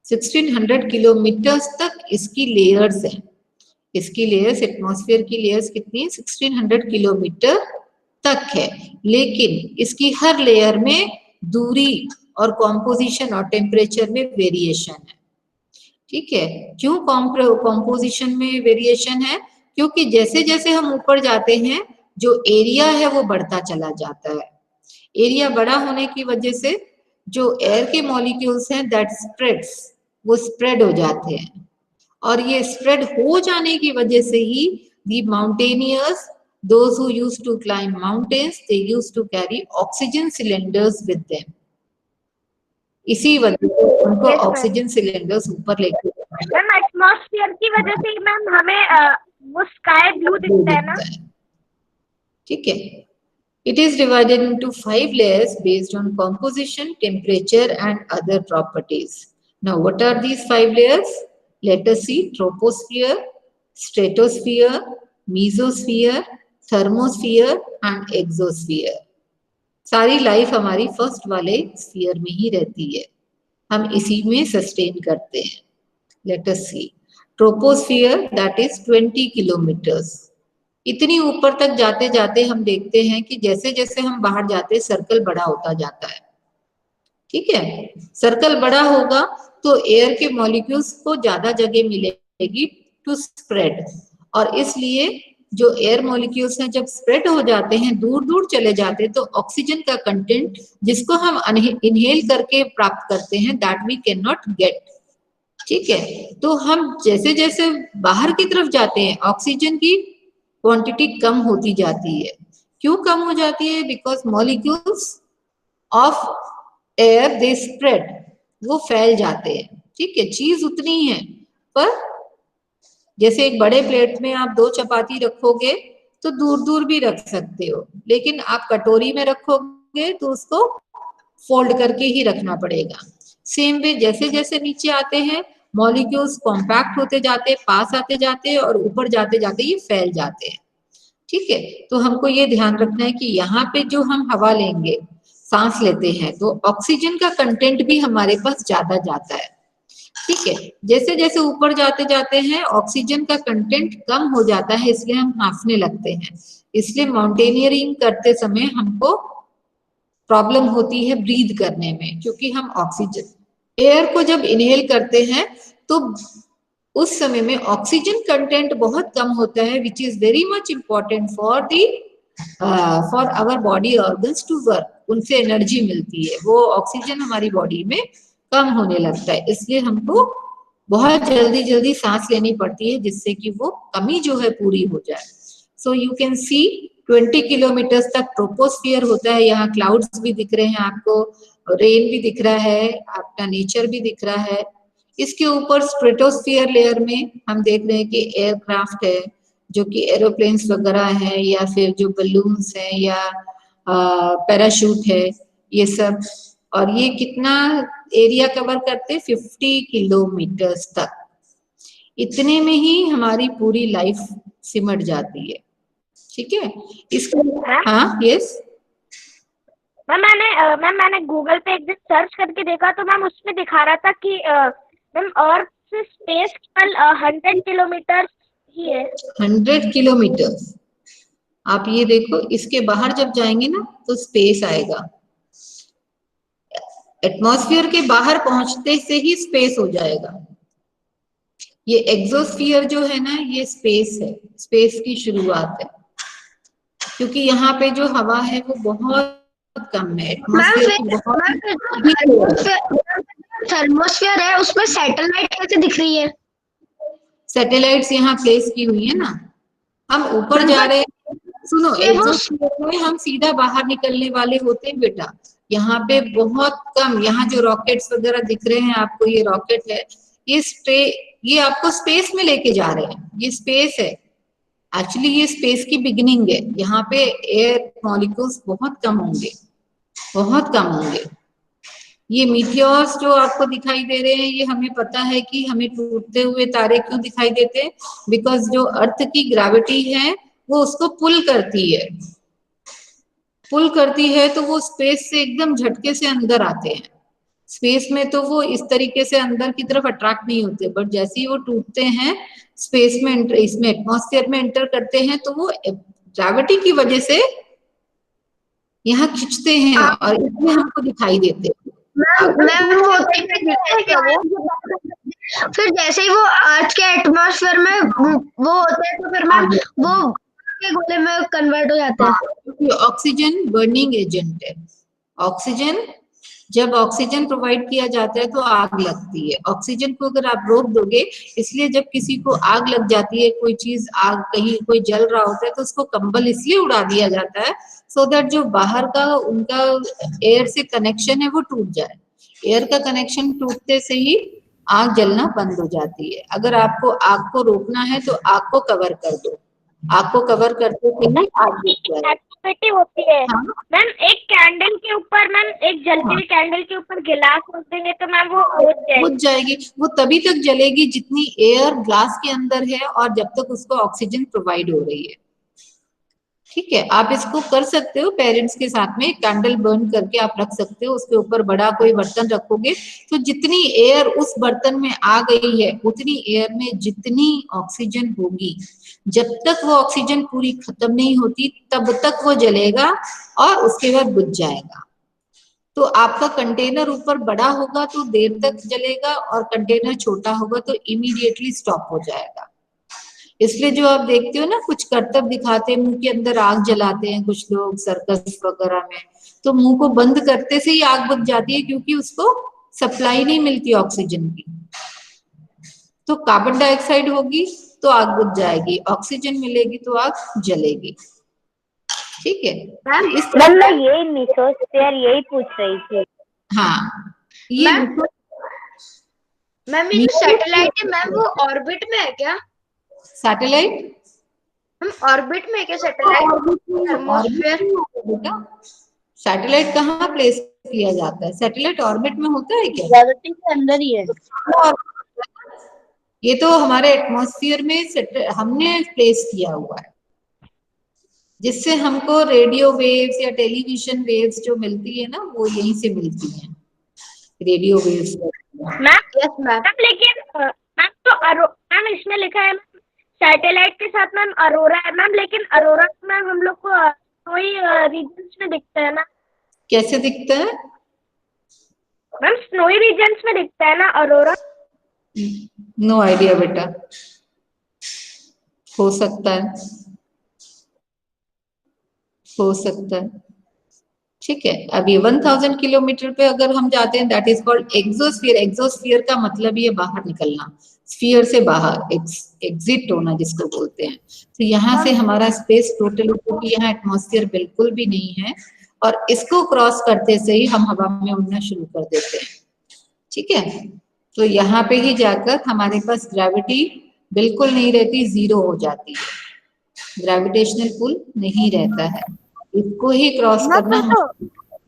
1600 kilometres तक इसकी लेयर्स हैं। इसकी लेयर्स, एटमॉस्फेयर की लेयर्स कितनी है? 1600 किलोमीटर तक है, लेकिन इसकी हर लेयर में दूरी और कॉम्पोजिशन और टेम्परेचर में वेरिएशन है। ठीक है, क्यों कॉम्पोजिशन में वेरिएशन है? क्योंकि जैसे जैसे हम ऊपर जाते हैं जो एरिया है वो बढ़ता चला जाता है। एरिया बड़ा होने की वजह से जो एयर के मॉलिक्यूल्स हैं दैट स्प्रेड्स, वो स्प्रेड हो जाते हैं, और ये स्प्रेड हो जाने की वजह से ही दी mountaineers, those who used to climb mountains, they used to carry oxygen cylinders with them. इसी वजह से उनको Yes, ma'am. ऑक्सीजन सिलेंडर्स ऊपर लेके मैम एटमॉस्फेयर की वजह से मैम हमें वो स्काई ब्लू दिखता है ना। ठीक है, it is divided into 5 layers based on composition, temperature and other properties. Now what are these 5 layers? Let us see: troposphere, stratosphere, mesosphere, thermosphere and exosphere. सारी लाइफ हमारी फर्स्ट वाले स्फीयर में ही रहती है, हम इसी में सस्टेन करते हैं। Let us see. Troposphere, that is 20 kilometers. इतनी ऊपर तक जाते जाते हम देखते हैं कि जैसे जैसे हम बाहर जाते सर्कल बड़ा होता जाता है। ठीक है, सर्कल बड़ा होगा तो एयर के मॉलिक्यूल्स को ज्यादा जगह मिलेगी टू स्प्रेड, और इसलिए जो एयर मॉलिक्यूल्स हैं जब स्प्रेड हो जाते हैं, दूर दूर चले जाते हैं, तो ऑक्सीजन का कंटेंट जिसको हम इनहेल करके प्राप्त करते हैं that we can not get. ठीक है, तो हम जैसे जैसे बाहर की तरफ जाते हैं ऑक्सीजन की क्वांटिटी कम होती जाती है। क्यों कम हो जाती है? Because molecules of air they spread, वो फैल जाते हैं। ठीक है, चीज उतनी है, पर जैसे एक बड़े प्लेट में आप 2 चपाती रखोगे तो दूर दूर भी रख सकते हो, लेकिन आप कटोरी में रखोगे तो उसको फोल्ड करके ही रखना पड़ेगा। सेम वे जैसे जैसे नीचे आते हैं मॉलिक्यूल्स कॉम्पैक्ट होते जाते, पास आते जाते और ऊपर जाते जाते ये फैल जाते हैं। ठीक है, तो हमको ये ध्यान रखना है कि यहाँ पे जो हम हवा लेंगे, सांस लेते हैं, तो ऑक्सीजन का कंटेंट भी हमारे पास ज्यादा जाता है। ठीक है, जैसे जैसे ऊपर जाते जाते हैं ऑक्सीजन का कंटेंट कम हो जाता है, इसलिए हम हांफने लगते हैं। इसलिए माउंटेनियरिंग करते समय हमको प्रॉब्लम होती है ब्रीद करने में, क्योंकि हम ऑक्सीजन एयर को जब इनहेल करते हैं तो उस समय में ऑक्सीजन कंटेंट बहुत कम होता है, which is very much important for our body organs to work. उनसे एनर्जी मिलती है, वो ऑक्सीजन हमारी बॉडी में कम होने लगता है, इसलिए हमको बहुत जल्दी जल्दी सांस लेनी पड़ती है जिससे कि वो कमी जो है पूरी हो जाए। So you can C 20 kilometre तक ट्रोपोस्फियर होता है। यहाँ क्लाउड्स भी दिख रहे हैं आपको, रेन भी दिख रहा है, आपका नेचर भी दिख रहा है। इसके ऊपर स्ट्रेटोस्फियर लेयर में हम देख रहे हैं कि एयरक्राफ्ट है, जो कि एरोप्लेन्स वगैरह है, या फिर जो बलून्स हैं, या पैराशूट है, ये सब। और ये कितना एरिया कवर करते हैं? 50 किलोमीटर तक। इतने में ही हमारी पूरी लाइफ सिमट जाती है। ठीक है, इसको हाँ यस मैम मैंने गूगल पे एक दिन सर्च करके देखा तो मैम उसमें दिखा रहा था कि मैम अर्थ से स्पेस केवल 100 किलोमीटर ही है। 100 किलोमीटर। आप ये देखो, इसके बाहर जब जाएंगे ना तो स्पेस आएगा। एटमॉस्फेयर के बाहर पहुंचते से ही स्पेस हो जाएगा। ये एक्सोस्फीयर जो है ना, ये स्पेस है, स्पेस की शुरुआत है, क्योंकि यहाँ पे जो हवा है वो बहुत कम है। थर्मोस्फीयर है, उसमें सैटेलाइट कैसे दिख रही है? सैटेलाइट्स यहाँ प्लेस की हुई है ना, हम ऊपर जा रहे हैं। सुनो, एक्सोस्फीयर में हम सीधा बाहर निकलने वाले होते हैं बेटा, यहाँ पे बहुत कम। यहाँ जो रॉकेट्स वगैरह दिख रहे हैं आपको, ये रॉकेट है, ये आपको स्पेस में लेके जा रहे हैं। ये स्पेस है, एक्चुअली ये स्पेस की बिगिनिंग है। यहाँ पे एयर मॉलिक्यूल्स बहुत कम होंगे, बहुत कम होंगे। ये मीटियोर्स जो आपको दिखाई दे रहे हैं, ये हमें पता है कि हमें टूटते हुए तारे क्यों दिखाई देते हैं, बिकॉज जो अर्थ की ग्रेविटी है वो उसको पुल करती है, पुल करती है, तो वो स्पेस से एकदम झटके से अंदर आते हैं। स्पेस में तो वो इस तरीके से अंदर की तरफ अट्रैक्ट नहीं होते, बट जैसे ही वो टूटते हैं स्पेस में इसमें एटमॉस्फेयर में एंटर करते हैं, तो वो ग्रेविटी की वजह से यहाँ खींचते हैं और इसमें हमको दिखाई देते हैं। मैम वो होते हैं क्या वो, फिर जैसे ही वो अर्थ के एटमॉस्फेयर में वो होते हैं तो फिर मैम वो के गोले में कन्वर्ट हो जाते हैं। ऑक्सीजन बर्निंग एजेंट है। ऑक्सीजन, जब ऑक्सीजन प्रोवाइड किया जाता है तो आग लगती है। ऑक्सीजन को अगर आप रोक दोगे, इसलिए जब किसी को आग लग जाती है, कोई चीज आग कहीं कोई जल रहा होता है तो उसको कंबल इसलिए उड़ा दिया जाता है सो दैट जो बाहर का उनका एयर से कनेक्शन है वो टूट जाए। एयर का कनेक्शन टूटते से ही आग जलना बंद हो जाती है। अगर आपको आग को रोकना है तो आग को कवर कर दो। आग को कवर करते थे आग बुझ जाए। एक्टिविटी होती है हाँ। मैम। एक कैंडल के ऊपर मैम, एक जलती हुई कैंडल के ऊपर गिलास रख देंगे तो मैम वो बुझ जाएगी। वो तभी तक जलेगी जितनी एयर ग्लास के अंदर है और जब तक उसको ऑक्सीजन प्रोवाइड हो रही है। ठीक है, आप इसको कर सकते हो पेरेंट्स के साथ में, कैंडल बर्न करके आप रख सकते हो। उसके ऊपर बड़ा कोई बर्तन रखोगे तो जितनी एयर उस बर्तन में आ गई है उतनी एयर में जितनी ऑक्सीजन होगी, जब तक वो ऑक्सीजन पूरी खत्म नहीं होती तब तक वो जलेगा और उसके बाद बुझ जाएगा। तो आपका कंटेनर ऊपर बड़ा होगा तो देर तक जलेगा और कंटेनर छोटा होगा तो इमीडिएटली स्टॉप हो जाएगा। इसलिए जो आप देखते हो ना, कुछ करतब दिखाते हैं, मुंह के अंदर आग जलाते हैं कुछ लोग सर्कस वगैरह में, तो मुंह को बंद करते से ही आग बुझ जाती है क्योंकि उसको सप्लाई नहीं मिलती ऑक्सीजन की। तो कार्बन डाइऑक्साइड होगी तो आग बुझ जाएगी, ऑक्सीजन मिलेगी तो आग जलेगी। ठीक है मैम इस मैम मैं यही मेसोस्फीयर यही पूछ रही थी। हाँ, ये मैम ये जो सैटेलाइट है मैम वो ऑर्बिट में है क्या? सैटेलाइट हम ऑर्बिट में है क्या सैटेलाइट? एटमॉस्फेयर बेटा, सैटेलाइट कहाँ प्लेस किया जाता है? सैटेलाइट ऑर्बिट में होता है क्या? ग्रेविटी के अंदर ही है। ये तो हमारे एटमॉस्फेयर में हमने प्लेस किया हुआ है, जिससे हमको रेडियो वेव्स या टेलीविजन वेव्स जो मिलती है ना वो यहीं से मिलती हैं, radio waves. Ma'am yes ma'am. लेकिन मैम तो मैम इसमें लिखा है सैटेलाइट के साथ मैम अरोरा है मैम, लेकिन अरोरा मैम हम लोग को कोई रीजन्स में दिखता है ना। कैसे दिखता है मैम? स्नोई रीजन्स में दिखता है ना अरोरा। नो आइडिया बेटा, हो सकता है, हो सकता है। ठीक है, अभी 1000 किलोमीटर पे अगर हम जाते हैं that is called exosphere. Exosphere का मतलब ये बाहर निकलना, स्फीयर से बाहर एग्जिट होना जिसको बोलते हैं। तो यहाँ से हमारा स्पेस टोटल, क्योंकि यहाँ एटमॉस्फेयर बिल्कुल भी नहीं है और इसको क्रॉस करते से ही हम हवा में उड़ना शुरू कर देते हैं। ठीक है, तो यहाँ पे ही जाकर हमारे पास ग्रेविटी बिल्कुल नहीं रहती, जीरो हो जाती है, ग्रेविटेशनल पुल नहीं रहता है, इसको ही क्रॉस करना।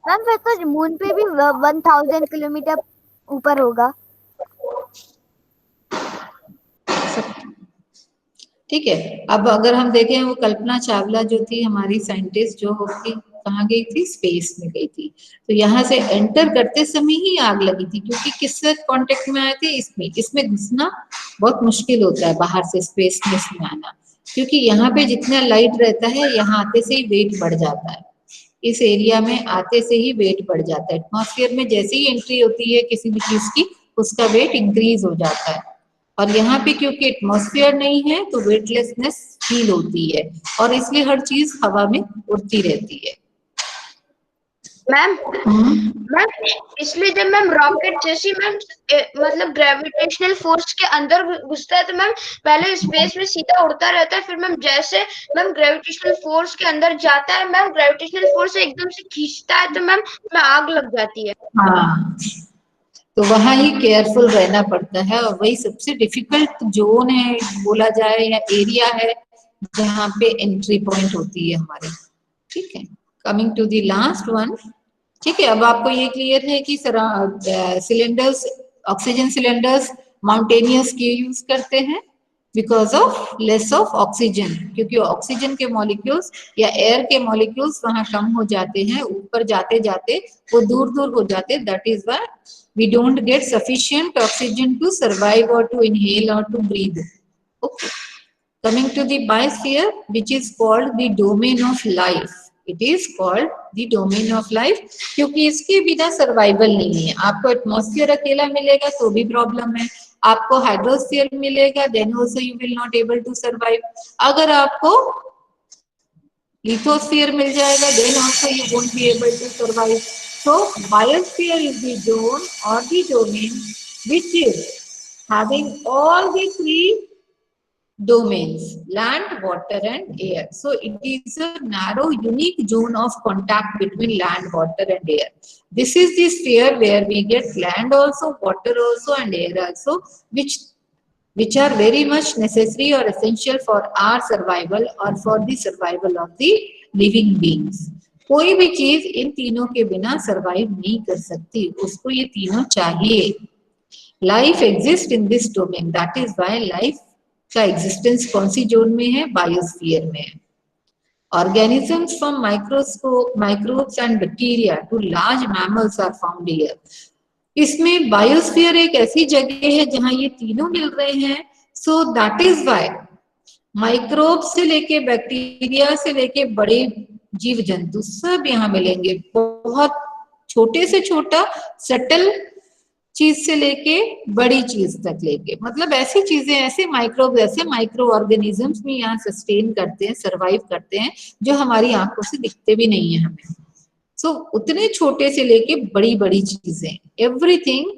मैम फिर तो मून पे भी 1000 किलोमीटर ऊपर होगा। ठीक है, अब अगर हम देखें वो कल्पना चावला जो थी हमारी साइंटिस्ट, जो होगी कहाँ गई थी? स्पेस में गई थी। तो यहाँ से एंटर करते समय ही आग लगी थी, क्योंकि किससे कांटेक्ट में आए थे? इसमें घुसना बहुत मुश्किल होता है बाहर से स्पेस में आना, क्योंकि यहाँ पे जितना लाइट रहता है यहाँ आते से ही वेट बढ़ जाता है, इस एरिया में आते से ही वेट बढ़ जाता है। एटमॉस्फेयर में जैसे ही एंट्री होती है किसी भी चीज की उसका वेट इंक्रीज हो जाता है, और यहाँ पे क्योंकि एटमॉस्फेयर नहीं है तो वेटलेसनेस फील होती है और इसलिए हर चीज हवा में उड़ती रहती है। मैम इसलिए जब मैम रॉकेट जैसी मैम मतलब ग्रेविटेशनल फोर्स के अंदर घुसता है तो मैम पहले स्पेस में सीधा उड़ता रहता है, फिर मैम जैसे मैम ग्रेविटेशनल फोर्स के अंदर जाता है मैम ग्रेविटेशनल फोर्स से एकदम से खींचता है तो मैम आग लग जाती है। हाँ, तो वहाँ ही केयरफुल रहना पड़ता है और वही सबसे डिफिकल्ट जोन है बोला जाए या एरिया है जहाँ पे एंट्री पॉइंट होती है हमारी। ठीक है, coming to the last one. ठीक है, अब आपको ये क्लियर है कि सिलेंडर्स, ऑक्सीजन सिलेंडर्स माउंटेनियस क्यों यूज करते हैं? Because of less of oxygen, क्योंकि ऑक्सीजन के मॉलिक्यूल्स या एयर के मॉलिक्यूल्स वहां कम हो जाते हैं, ऊपर जाते जाते वो दूर दूर हो जाते हैं। That is why we don't get sufficient oxygen to survive और टू इनहेल और to breathe. Okay, coming to the biosphere, which is called the domain of life. It is called the domain of life, क्योंकि इसके बिना survival नहीं है। आपको atmosphere अकेला मिलेगा तो भी प्रॉब्लम है, आपको हाइड्रोस्फीयर मिलेगा then also you will not able to survive, अगर आपको लिथोस्फीयर मिल जाएगा then also you won't be able to survive. So biosphere is the zone और the domain which is having all the three domains, land, water and air. So it is a narrow unique zone of contact between land, water and air. This is the sphere where we get land also, water also and air also, which are very much necessary or essential for our survival or for the survival of the living beings. कोई भी चीज इन तीनों के बिना survive नहीं कर सकती, उसको ये तीनों चाहिए। Life exist in this domain, that is why life का एग्जिस्टेंस कौन सी जोन में है? बायोस्फीयर में है। Organisms from microbes and bacteria to large mammals are found here. इसमें बायोस्फीयर एक ऐसी जगह है जहां ये तीनों मिल रहे हैं। सो दैट इज व्हाई माइक्रोब से लेके बैक्टीरिया से लेके बड़े जीव जंतु सब यहाँ मिलेंगे, बहुत छोटे से छोटा सटल चीज से लेके बड़ी चीज तक लेके, मतलब ऐसी चीजें, ऐसे माइक्रोब, ऐसे माइक्रो ऑर्गेनिजम्स भी यहाँ सस्टेन करते हैं, सरवाइव करते हैं, जो हमारी आंखों से दिखते भी नहीं है हमें। सो उतने छोटे से लेके बड़ी बड़ी चीजें, everything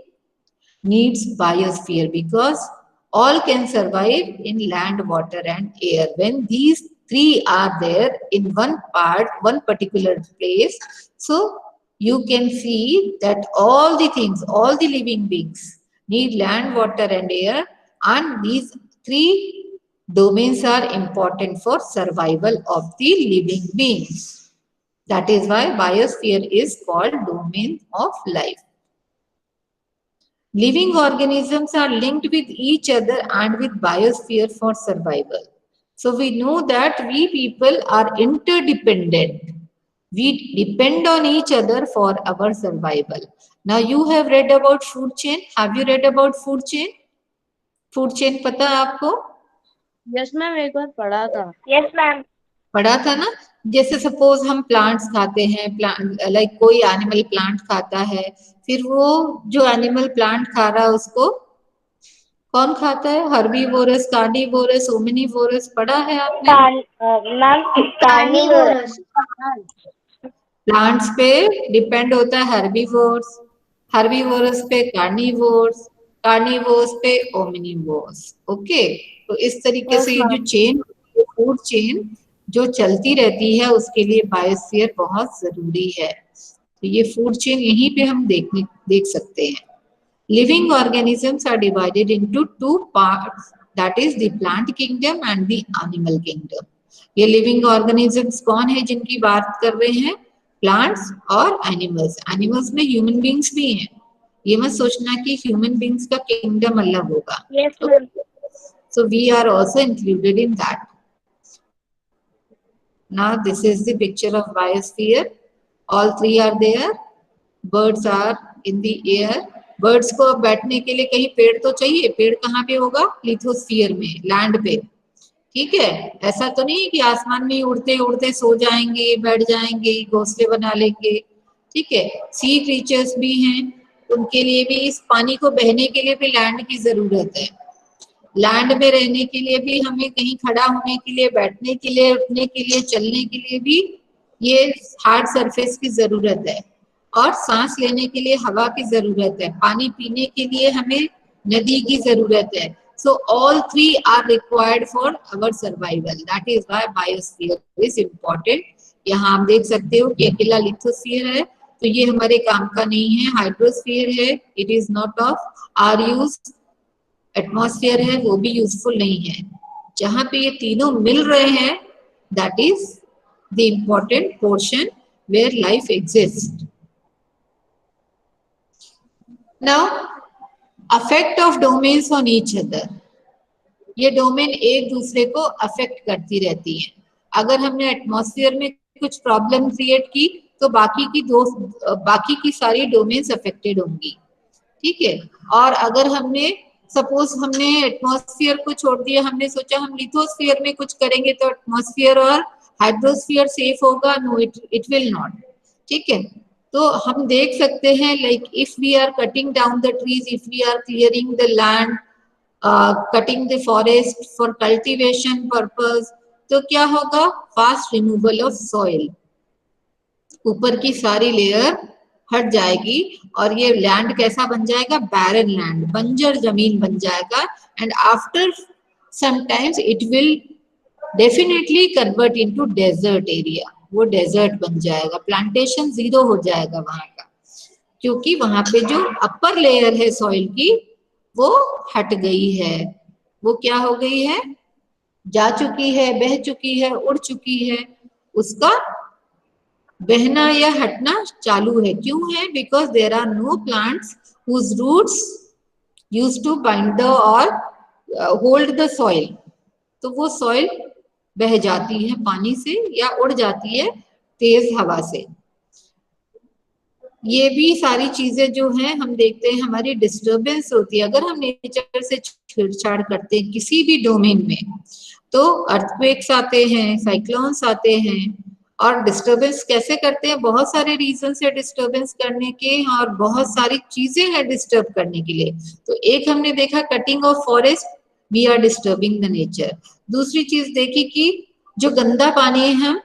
needs biosphere because all can survive in land, water and air. When these three are there in one part, one particular place, so you can see that all the things, all the living beings need land, water and air, and these three domains are important for survival of the living beings. That is why biosphere is called domain of life. Living organisms are linked with each other and with biosphere for survival. So we know that we people are interdependent. We depend on each other for our survival. Now you have read about food chain. Have you read about food chain? Food chain पता है आपको? Yes ma'am, एक बार पढ़ा था। Yes ma'am. पढ़ा था ना? जैसे सपोज हम प्लांट्स खाते हैं, लाइक कोई एनिमल प्लांट खाता है, फिर वो जो एनिमल प्लांट खा रहा है उसको कौन खाता है? हर्बीवोरस, कार्निवोरस, ओमिनिवोरस, पढ़ा है आपने? Ma'am carnivorous. प्लांट्स पे डिपेंड होता है हर्बीवोर्स, हर्बीवोरस पे कार्निवोर्स, कार्निवोर्स पे ओमिनिवोर्स। ओके, तो इस तरीके से ये जो चेन, फूड चेन जो चलती रहती है, उसके लिए बायोस्फीयर बहुत जरूरी है। तो ये फूड चेन यहीं पे हम देख सकते हैं। Living organisms are divided into two parts, that is the plant kingdom and the animal kingdom. ये लिविंग ऑर्गेनिजम्स कौन है जिनकी बात कर रहे हैं? प्लांट्स और एनिमल्स। एनिमल्स में ह्यूमन बींग्स भी हैं, ये मत सोचना कि ह्यूमन बींग्स का किंगडम अलग होगा। Yes ma'am. So we are also included in that. Now this is the picture of biosphere. All three are there. Birds are in the air. Birds को बैठने के लिए कहीं पेड़ तो चाहिए। पेड़ कहाँ पे होगा? लिथोस्फीयर में, लैंड पे। ठीक है, ऐसा तो नहीं है कि आसमान में उड़ते उड़ते सो जाएंगे, बैठ जाएंगे, घोंसले बना लेंगे। ठीक है, सी क्रीचर्स भी हैं, उनके लिए भी इस पानी को बहने के लिए भी लैंड की जरूरत है। लैंड में रहने के लिए भी हमें कहीं खड़ा होने के लिए, बैठने के लिए, उठने के लिए, चलने के लिए भी ये हार्ड सरफेस की जरूरत है। और सांस लेने के लिए हवा की जरूरत है। पानी पीने के लिए हमें नदी की जरूरत है। So all three are required for our survival. That is why biosphere is important. यहाँ आप देख सकते हो कि अकेला लिथोस्फीयर है तो ये हमारे काम का नहीं है। हाइड्रोस्फीयर है, it is not of our use. Atmosphere है, वो भी यूजफुल नहीं है। जहां पे ये तीनों मिल रहे हैं, that is the important portion where life exist. Now effect of domains on each other. ये डोमेन एक दूसरे को अफेक्ट करती रहती है। अगर हमने एटमॉस्फेयर में कुछ प्रॉब्लम क्रिएट की तो बाकी की सारी डोमेन्स अफेक्टेड होंगी। ठीक है, और अगर हमने सपोज हमने एटमॉस्फेयर को छोड़ दिया, हमने सोचा हम लिथोस्फीयर में कुछ करेंगे तो एटमॉस्फेयर और हाइड्रोस्फीयर सेफ होगा। No, it will not. ठीक है, तो हम देख सकते हैं like if we are cutting down the trees, if we are clearing the land, cutting the forest for cultivation purpose, तो क्या होगा, फास्ट रिमूवल ऑफ सॉइल, ऊपर की सारी लेयर हट जाएगी और ये लैंड कैसा बन जाएगा, बैरन लैंड, बंजर जमीन बन जाएगा। And after sometimes it will definitely convert into desert area, वो डेजर्ट बन जाएगा, प्लांटेशन जीरो हो जाएगा वहां का, क्योंकि वहां पे जो अपर लेयर है सॉइल की वो हट गई है, वो क्या हो गई है, जा चुकी है, बह चुकी है, उड़ चुकी है, उसका बहना या हटना चालू है। क्यों है, because there are no plants whose roots used to bind the और होल्ड द सॉइल, तो वो सॉइल बह जाती है पानी से या उड़ जाती है तेज हवा से। ये भी सारी चीजें जो हैं हम देखते हैं हमारी डिस्टरबेंस होती है अगर हम नेचर से छेड़छाड़ करते हैं किसी भी डोमेन में, तो अर्थक्वेक्स आते हैं, साइक्लोन्स आते हैं, और डिस्टरबेंस कैसे करते हैं, बहुत सारे रीजन है डिस्टरबेंस करने के, और बहुत सारी चीजें हैं डिस्टर्ब करने के लिए। तो एक हमने देखा cutting of forest, we are disturbing the nature. दूसरी चीज देखी कि जो गंदा पानी है हम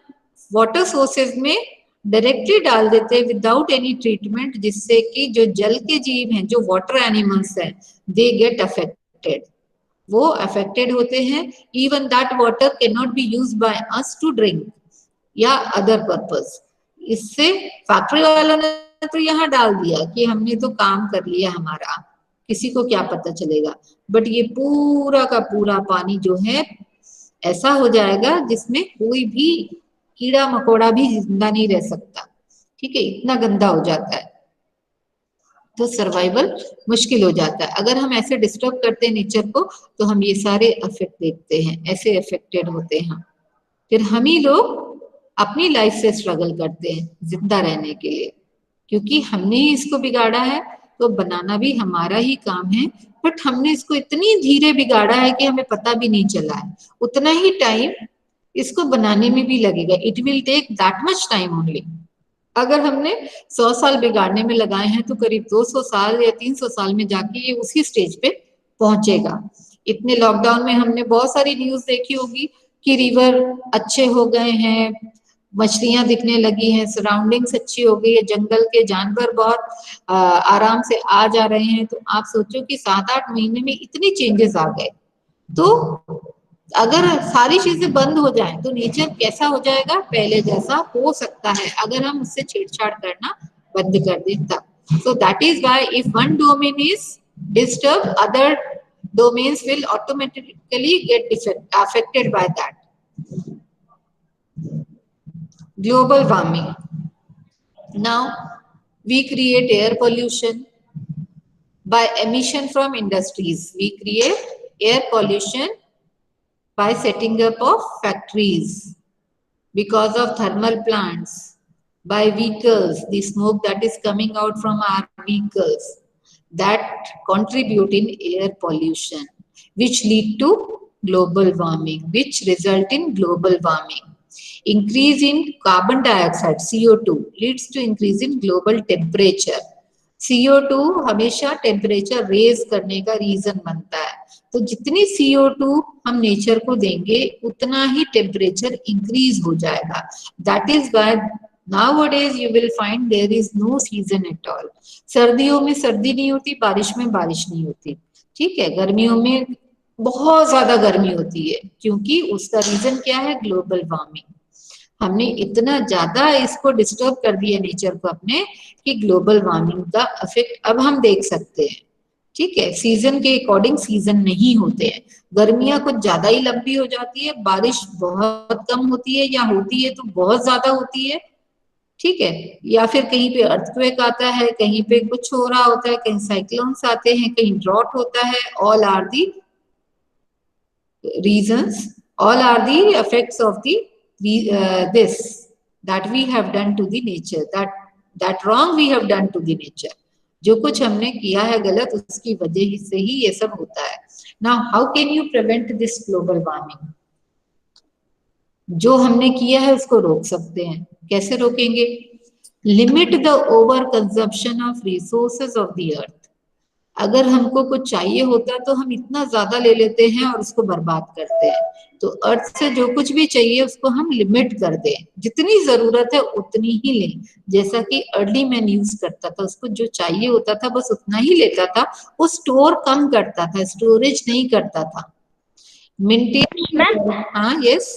वाटर सोर्सेज में डायरेक्टली डाल देते हैं विदाउट एनी ट्रीटमेंट, जिससे कि जो जल के जीव हैं, जो वाटर एनिमल्स हैं, दे गेट अफेक्टेड, वो अफेक्टेड होते हैं। Even that water can not be used by us to drink या अदर पर्पस। इससे फैक्ट्री वालों ने तो यहाँ डाल दिया कि हमने तो काम कर लिया हमारा, किसी को क्या पता चलेगा, बट ये पूरा का पूरा पानी जो है ऐसा हो जाएगा जिसमें कोई भी कीड़ा मकोड़ा भी जिंदा नहीं रह सकता, ठीक है, इतना गंदा हो जाता है, तो सर्वाइवल मुश्किल हो जाता है। अगर हम ऐसे डिस्टर्ब करते हैं नेचर को तो हम ये सारे इफेक्ट देखते हैं, ऐसे अफेक्टेड होते हैं। फिर हम ही लोग अपनी लाइफ से स्ट्रगल करते हैं जिंदा रहने के लिए, क्योंकि हमने ही इसको बिगाड़ा है, तो बनाना भी हमारा ही काम है, बट हमने इसको इतनी धीरे बिगाड़ा है कि हमें पता भी नहीं चला है। उतना ही टाइम इसको बनाने में भी लगेगा, it will take that much time only. अगर हमने 100 साल बिगाड़ने में लगाए हैं तो करीब 200 साल या 300 साल में जाके ये उसी स्टेज पे पहुंचेगा। इतने लॉकडाउन में हमने बहुत सारी न्यूज देखी होगी कि रिवर अच्छे हो गए हैं, मछलियां दिखने लगी हैं, सराउंडिंग्स अच्छी हो गई है, जंगल के जानवर बहुत आराम से आ जा रहे हैं। तो आप सोचो कि 7-8 महीने में इतनी चेंजेस आ गए, तो अगर सारी चीजें बंद हो जाएं तो नेचर कैसा हो जाएगा, पहले जैसा हो सकता है अगर हम उससे छेड़छाड़ करना बंद कर दें तब। सो that is why if one domain is disturb, other domains will automatically get affected by that. Global warming. Now we create air pollution by emission from industries. We create air pollution by setting up of factories, because of thermal plants, by vehicles, the smoke that is coming out from our vehicles, that contribute in air pollution, which lead to global warming, which result in global warming. Increase in carbon dioxide, CO2, leads to increase in global temperature. CO2 हमेशा temperature raise करने का reason बनता है, तो जितनी CO2 हम nature को देंगे उतना ही टेम्परेचर इंक्रीज हो जाएगा। That is why nowadays you will find there is no season at all. सर्दियों में सर्दी नहीं होती, बारिश में बारिश नहीं होती, ठीक है, गर्मियों में बहुत ज्यादा गर्मी होती है, क्योंकि उसका रीजन क्या है, ग्लोबल वार्मिंग। हमने इतना ज्यादा इसको डिस्टर्ब कर दिया नेचर को अपने, कि ग्लोबल वार्मिंग का इफेक्ट अब हम देख सकते हैं, ठीक है। सीजन के अकॉर्डिंग सीजन नहीं होते हैं, गर्मियां कुछ ज्यादा ही लंबी हो जाती है, बारिश बहुत कम होती है, या होती है तो बहुत ज्यादा होती है, ठीक है, या फिर कहीं पे अर्थक्वेक आता है, कहीं पे कुछ हो रहा होता है, कहीं साइक्लोन्स आते हैं, कहीं ड्रॉट होता है। All are the reasons, all are the effects of the this that we have done to the nature, that wrong we have done to the nature. जो कुछ हमने किया है गलत, उसकी वजह से ही ये सब होता है। Now how can you prevent this global warming? जो हमने किया है उसको रोक सकते हैं। कैसे रोकेंगे? Limit the over consumption of resources of the earth. अगर हमको कुछ चाहिए होता है तो हम इतना ज्यादा ले लेते हैं और उसको बर्बाद करते हैं। तो अर्थ से जो कुछ भी चाहिए उसको हम लिमिट कर दें, जितनी जरूरत है उतनी ही लें। जैसा कि अर्ली मैन यूज करता था, उसको जो चाहिए होता था बस उतना ही लेता था, वो स्टोर कम करता था, स्टोरेज नहीं करता था। मेंटेन। हाँ यस।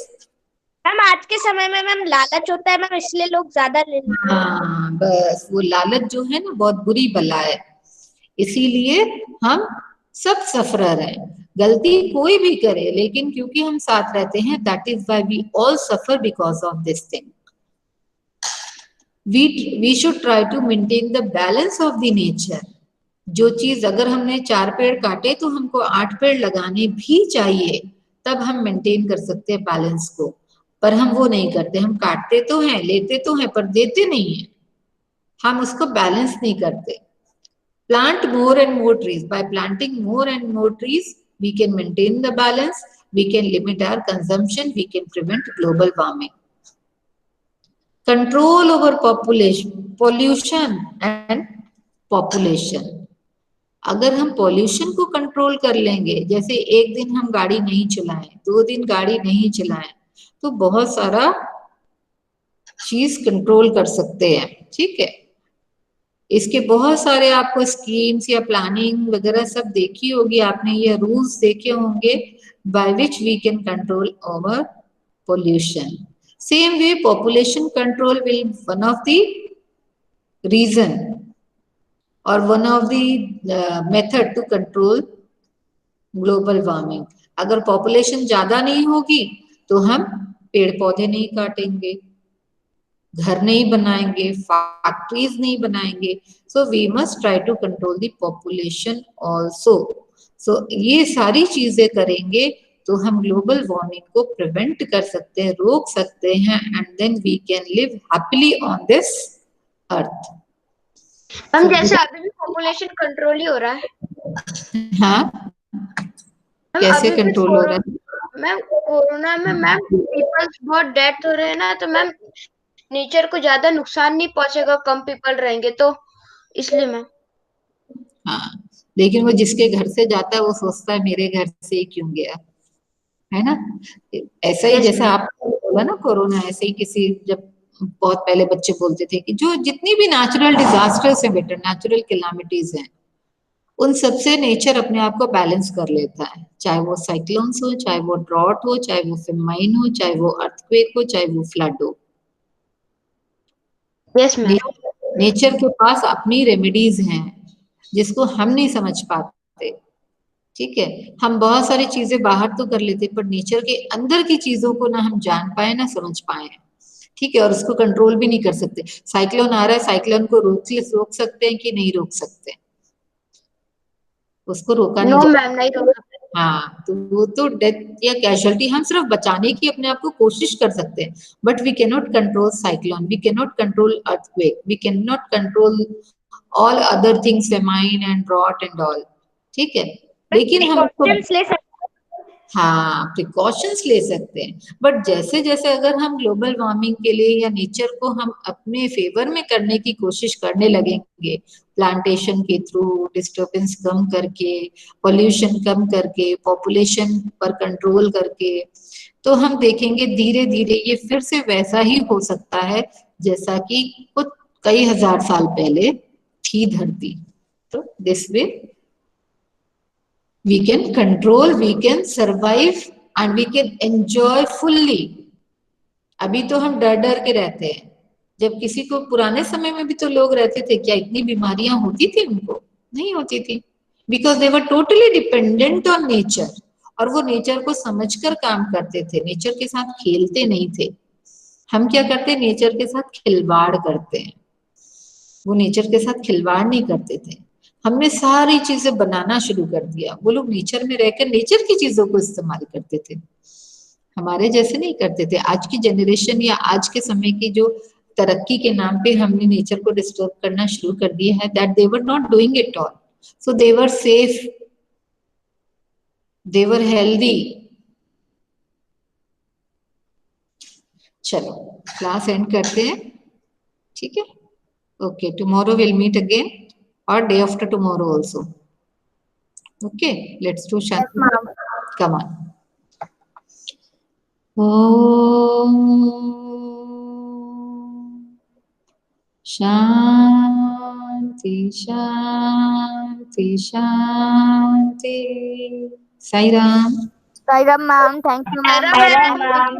मैम आज के समय में मैम लालच होता है मैम, इसलिए लोग ज्यादा ले लेते हैं। हाँ बस वो लालच जो है ना बहुत बुरी बला है, इसीलिए हम सब सफरर हैं। गलती कोई भी करे लेकिन क्योंकि हम साथ रहते हैं, that is why we all suffer because of this thing. We should try to maintain the balance of the nature. जो चीज अगर हमने 4 पेड़ काटे तो हमको 8 पेड़ लगाने भी चाहिए, तब हम मेंटेन कर सकते हैं बैलेंस को। पर हम वो नहीं करते, हम काटते तो हैं, लेते तो हैं, पर देते नहीं है, हम उसको बैलेंस नहीं करते। Plant more and more trees. By planting more and more trees, we can maintain the balance, we can limit our consumption, we can prevent global warming. Control over pollution and population. अगर हम pollution को control कर लेंगे, जैसे एक दिन हम गाड़ी नहीं चलाएं, 2 दिन गाड़ी नहीं चलाएं, तो बहुत सारा चीज कंट्रोल कर सकते हैं। ठीक है, इसके बहुत सारे आपको स्कीम्स या प्लानिंग वगैरह सब देखी होगी आपने, ये रूल्स देखे होंगे by which we can control over pollution. Same way population control will one of the reason और one of the method to control global warming. अगर पॉपुलेशन ज्यादा नहीं होगी तो हम पेड़ पौधे नहीं काटेंगे, घर नहीं बनाएंगे, फैक्ट्रीज नहीं बनाएंगे। So we must try to control the population also. So ये सारी चीजें करेंगे तो हम ग्लोबल वार्मिंग को प्रिवेंट कर सकते हैं, रोक सकते हैं, and then we can live happily on this earth. हम जैसे अभी भी पॉपुलेशन कंट्रोल ही हो रहा है। हाँ मैम कैसे अभी भी कंट्रोल हो रहा है? मैम कोरोना में मैम पीपल्स बहुत डेथ हो रहे हैं ना, तो मैम नेचर को ज्यादा नुकसान नहीं पहुंचेगा, कम पीपल रहेंगे तो, इसलिए मैम। हाँ लेकिन वो जिसके घर से जाता है वो सोचता है मेरे घर से ही क्यों गया, है ना? ऐसा ही जैसा आपको बोला ना कोरोना, ऐसे ही किसी जब बहुत पहले बच्चे बोलते थे कि जो जितनी भी नेचुरल डिजास्टर्स है बेटा, नेचुरल कैलामिटीज हैं, उन सबसे नेचर अपने आप को बैलेंस कर लेता है। चाहे वो साइक्लोन्स हो, चाहे वो ड्रॉट हो, चाहे वो फेमाइन हो, चाहे वो अर्थक्वेक हो, चाहे वो फ्लड हो। Yes ma'am. नेचर के पास अपनी रेमेडीज हैं जिसको हम नहीं समझ पाते। ठीक है, हम बहुत सारी चीजें बाहर तो कर लेते पर नेचर के अंदर की चीजों को ना हम जान पाए ना समझ पाए। ठीक है, और उसको कंट्रोल भी नहीं कर सकते। साइक्लोन आ रहा है, साइक्लोन को रोक सकते हैं कि नहीं रोक सकते? उसको रोका नहीं नो जा मैम, नहीं रोक सकते। हाँ, तो वो तो डेथ या कैजुअलिटी हम सिर्फ बचाने की अपने आप को कोशिश कर सकते हैं, but we can not control cyclone, we can not control earthquake, we can not control all other things, famine and drought and all. ठीक है, लेकिन हम Precautions ले सकते हाँ प्रिकॉशंस ले सकते हैं, बट जैसे जैसे अगर हम ग्लोबल वार्मिंग के लिए या नेचर को हम अपने फेवर में करने की कोशिश करने लगेंगे, प्लांटेशन के थ्रू, डिस्टर्बेंस कम करके, पोल्यूशन कम करके, पॉपुलेशन पर कंट्रोल करके, तो हम देखेंगे धीरे धीरे ये फिर से वैसा ही हो सकता है जैसा कि कुछ कई हजार साल पहले थी धरती। तो this way we can control, we can survive and we can enjoy fully। अभी तो हम डर डर के रहते हैं, जब किसी को पुराने समय में भी तो लोग रहते थे, क्या इतनी बीमारियां होती थी उनको? नहीं होती थी, because they were totally dependent on nature, और वो नेचर को समझकर काम करते थे, नेचर के साथ खेलते नहीं थे। हम क्या करते हैं, नेचर के साथ खिलवाड़ करते हैं, वो नेचर के साथ खिलवाड़ नहीं करते थे। हमने सारी चीजें बनाना शुरू कर दिया, वो लोग नेचर में रहकर नेचर की चीजों को इस्तेमाल करते थे, हमारे जैसे नहीं करते थे। आज की जनरेशन या आज के समय की जो तरक्की के नाम पे हमने नेचर को डिस्टर्ब करना शुरू कर दिया है, that they were not doing it all, so they were safe, they were healthy. चलो क्लास एंड करते हैं, ठीक है। Okay, tomorrow we'll meet again or day after tomorrow also. Okay, let's do Shanti. ma'am. Come on. Om Shanti Shanti Shanti. Sai Ram. Sai Ram, ma'am. Thank you, ma'am. Sai Ram, ma'am.